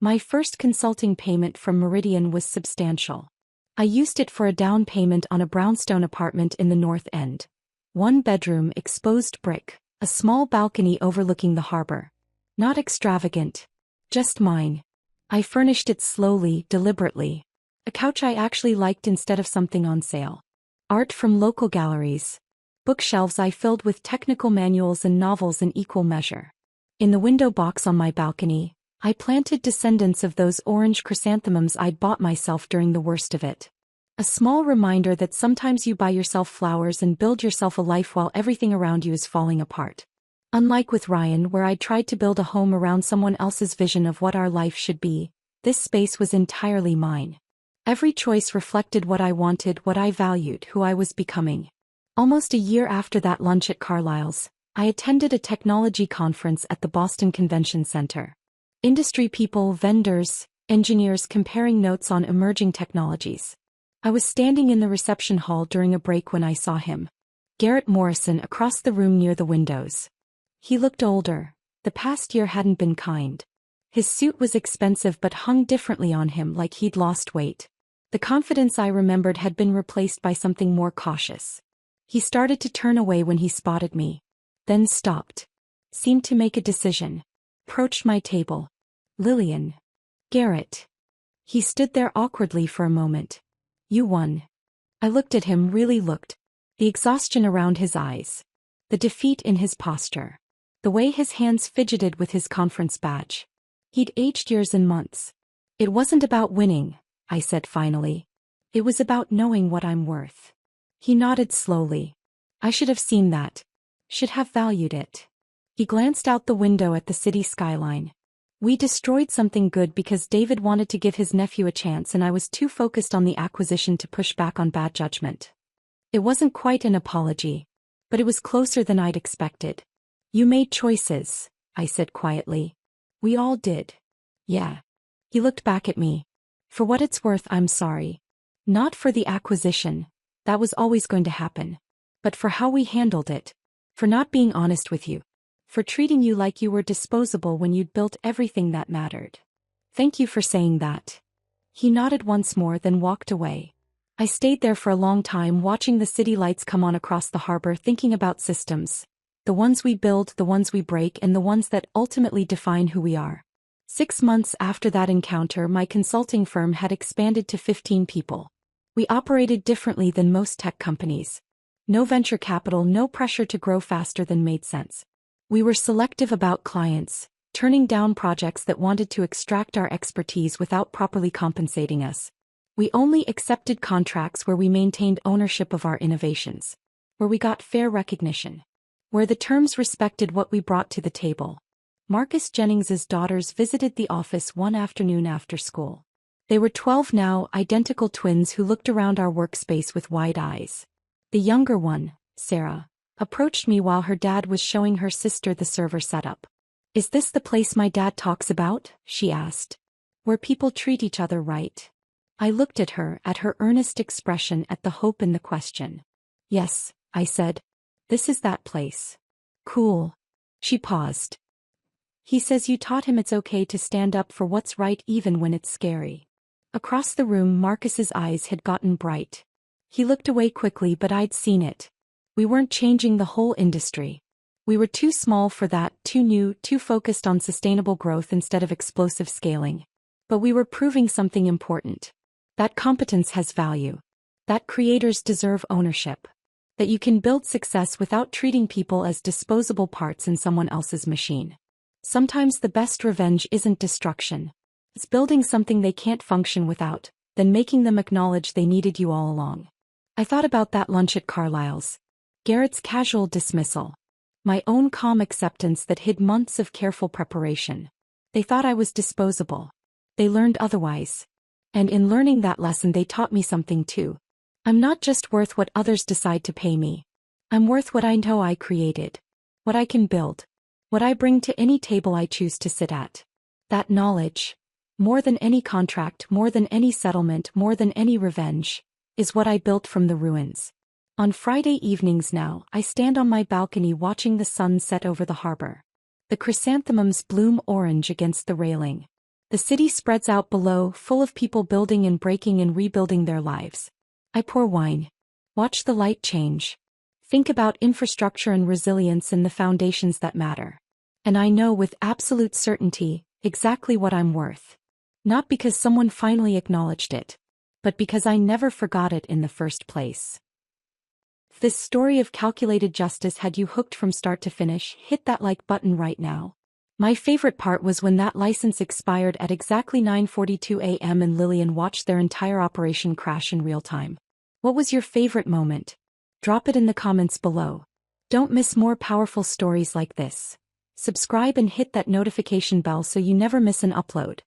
Speaker 1: My first consulting payment from Meridian was substantial. I used it for a down payment on a brownstone apartment in the North End. 1 bedroom, exposed brick, a small balcony overlooking the harbor. Not extravagant. Just mine. I furnished it slowly, deliberately. A couch I actually liked instead of something on sale. Art from local galleries. Bookshelves I filled with technical manuals and novels in equal measure. In the window box on my balcony, I planted descendants of those orange chrysanthemums I'd bought myself during the worst of it. A small reminder that sometimes you buy yourself flowers and build yourself a life while everything around you is falling apart. Unlike with Ryan, where I tried to build a home around someone else's vision of what our life should be, this space was entirely mine. Every choice reflected what I wanted, what I valued, who I was becoming. Almost a year after that lunch at Carlyle's, I attended a technology conference at the Boston Convention Center. Industry people, vendors, engineers comparing notes on emerging technologies. I was standing in the reception hall during a break when I saw him. Garrett Morrison across the room near the windows. He looked older. The past year hadn't been kind. His suit was expensive but hung differently on him, like he'd lost weight. The confidence I remembered had been replaced by something more cautious. He started to turn away when he spotted me. Then stopped. Seemed to make a decision. Approached my table. Lillian. Garrett. He stood there awkwardly for a moment. You won. I looked at him, really looked. The exhaustion around his eyes. The defeat in his posture. The way his hands fidgeted with his conference badge. He'd aged years and months. It wasn't about winning, I said finally. It was about knowing what I'm worth. He nodded slowly. I should have seen that. Should have valued it. He glanced out the window at the city skyline. We destroyed something good because David wanted to give his nephew a chance and I was too focused on the acquisition to push back on bad judgment. It wasn't quite an apology, but it was closer than I'd expected. You made choices, I said quietly. We all did. Yeah. He looked back at me. For what it's worth, I'm sorry. Not for the acquisition. That was always going to happen. But for how we handled it. For not being honest with you. For treating you like you were disposable when you'd built everything that mattered. Thank you for saying that. He nodded once more, then walked away. I stayed there for a long time, watching the city lights come on across the harbor, thinking about systems. The ones we build, the ones we break, and the ones that ultimately define who we are. 6 months after that encounter, my consulting firm had expanded to 15 people. We operated differently than most tech companies. No venture capital, no pressure to grow faster than made sense. We were selective about clients, turning down projects that wanted to extract our expertise without properly compensating us. We only accepted contracts where we maintained ownership of our innovations, where we got fair recognition, where the terms respected what we brought to the table. Marcus Jennings's daughters visited the office one afternoon after school. They were 12 now, identical twins who looked around our workspace with wide eyes. The younger one, Sarah, approached me while her dad was showing her sister the server setup. "Is this the place my dad talks about?" she asked. "Where people treat each other right?" I looked at her earnest expression, at the hope in the question. "Yes," I said. "This is that place." "Cool." She paused. "He says you taught him it's okay to stand up for what's right even when it's scary." Across the room, Marcus's eyes had gotten bright. He looked away quickly, but I'd seen it. We weren't changing the whole industry. We were too small for that, too new, too focused on sustainable growth instead of explosive scaling. But we were proving something important. That competence has value. That creators deserve ownership. That you can build success without treating people as disposable parts in someone else's machine. Sometimes the best revenge isn't destruction. It's building something they can't function without, then making them acknowledge they needed you all along. I thought about that lunch at Carlisle's. Garrett's casual dismissal. My own calm acceptance that hid months of careful preparation. They thought I was disposable. They learned otherwise. And in learning that lesson, they taught me something too. I'm not just worth what others decide to pay me. I'm worth what I know I created. What I can build. What I bring to any table I choose to sit at. That knowledge, more than any contract, more than any settlement, more than any revenge, is what I built from the ruins. On Friday evenings now, I stand on my balcony watching the sun set over the harbor. The chrysanthemums bloom orange against the railing. The city spreads out below, full of people building and breaking and rebuilding their lives. I pour wine. Watch the light change. Think about infrastructure and resilience and the foundations that matter. And I know with absolute certainty exactly what I'm worth. Not because someone finally acknowledged it, but because I never forgot it in the first place. If this story of calculated justice had you hooked from start to finish, hit that like button right now. My favorite part was when that license expired at exactly 9:42 a.m. and Lillian watched their entire operation crash in real time. What was your favorite moment? Drop it in the comments below. Don't miss more powerful stories like this. Subscribe and hit that notification bell so you never miss an upload.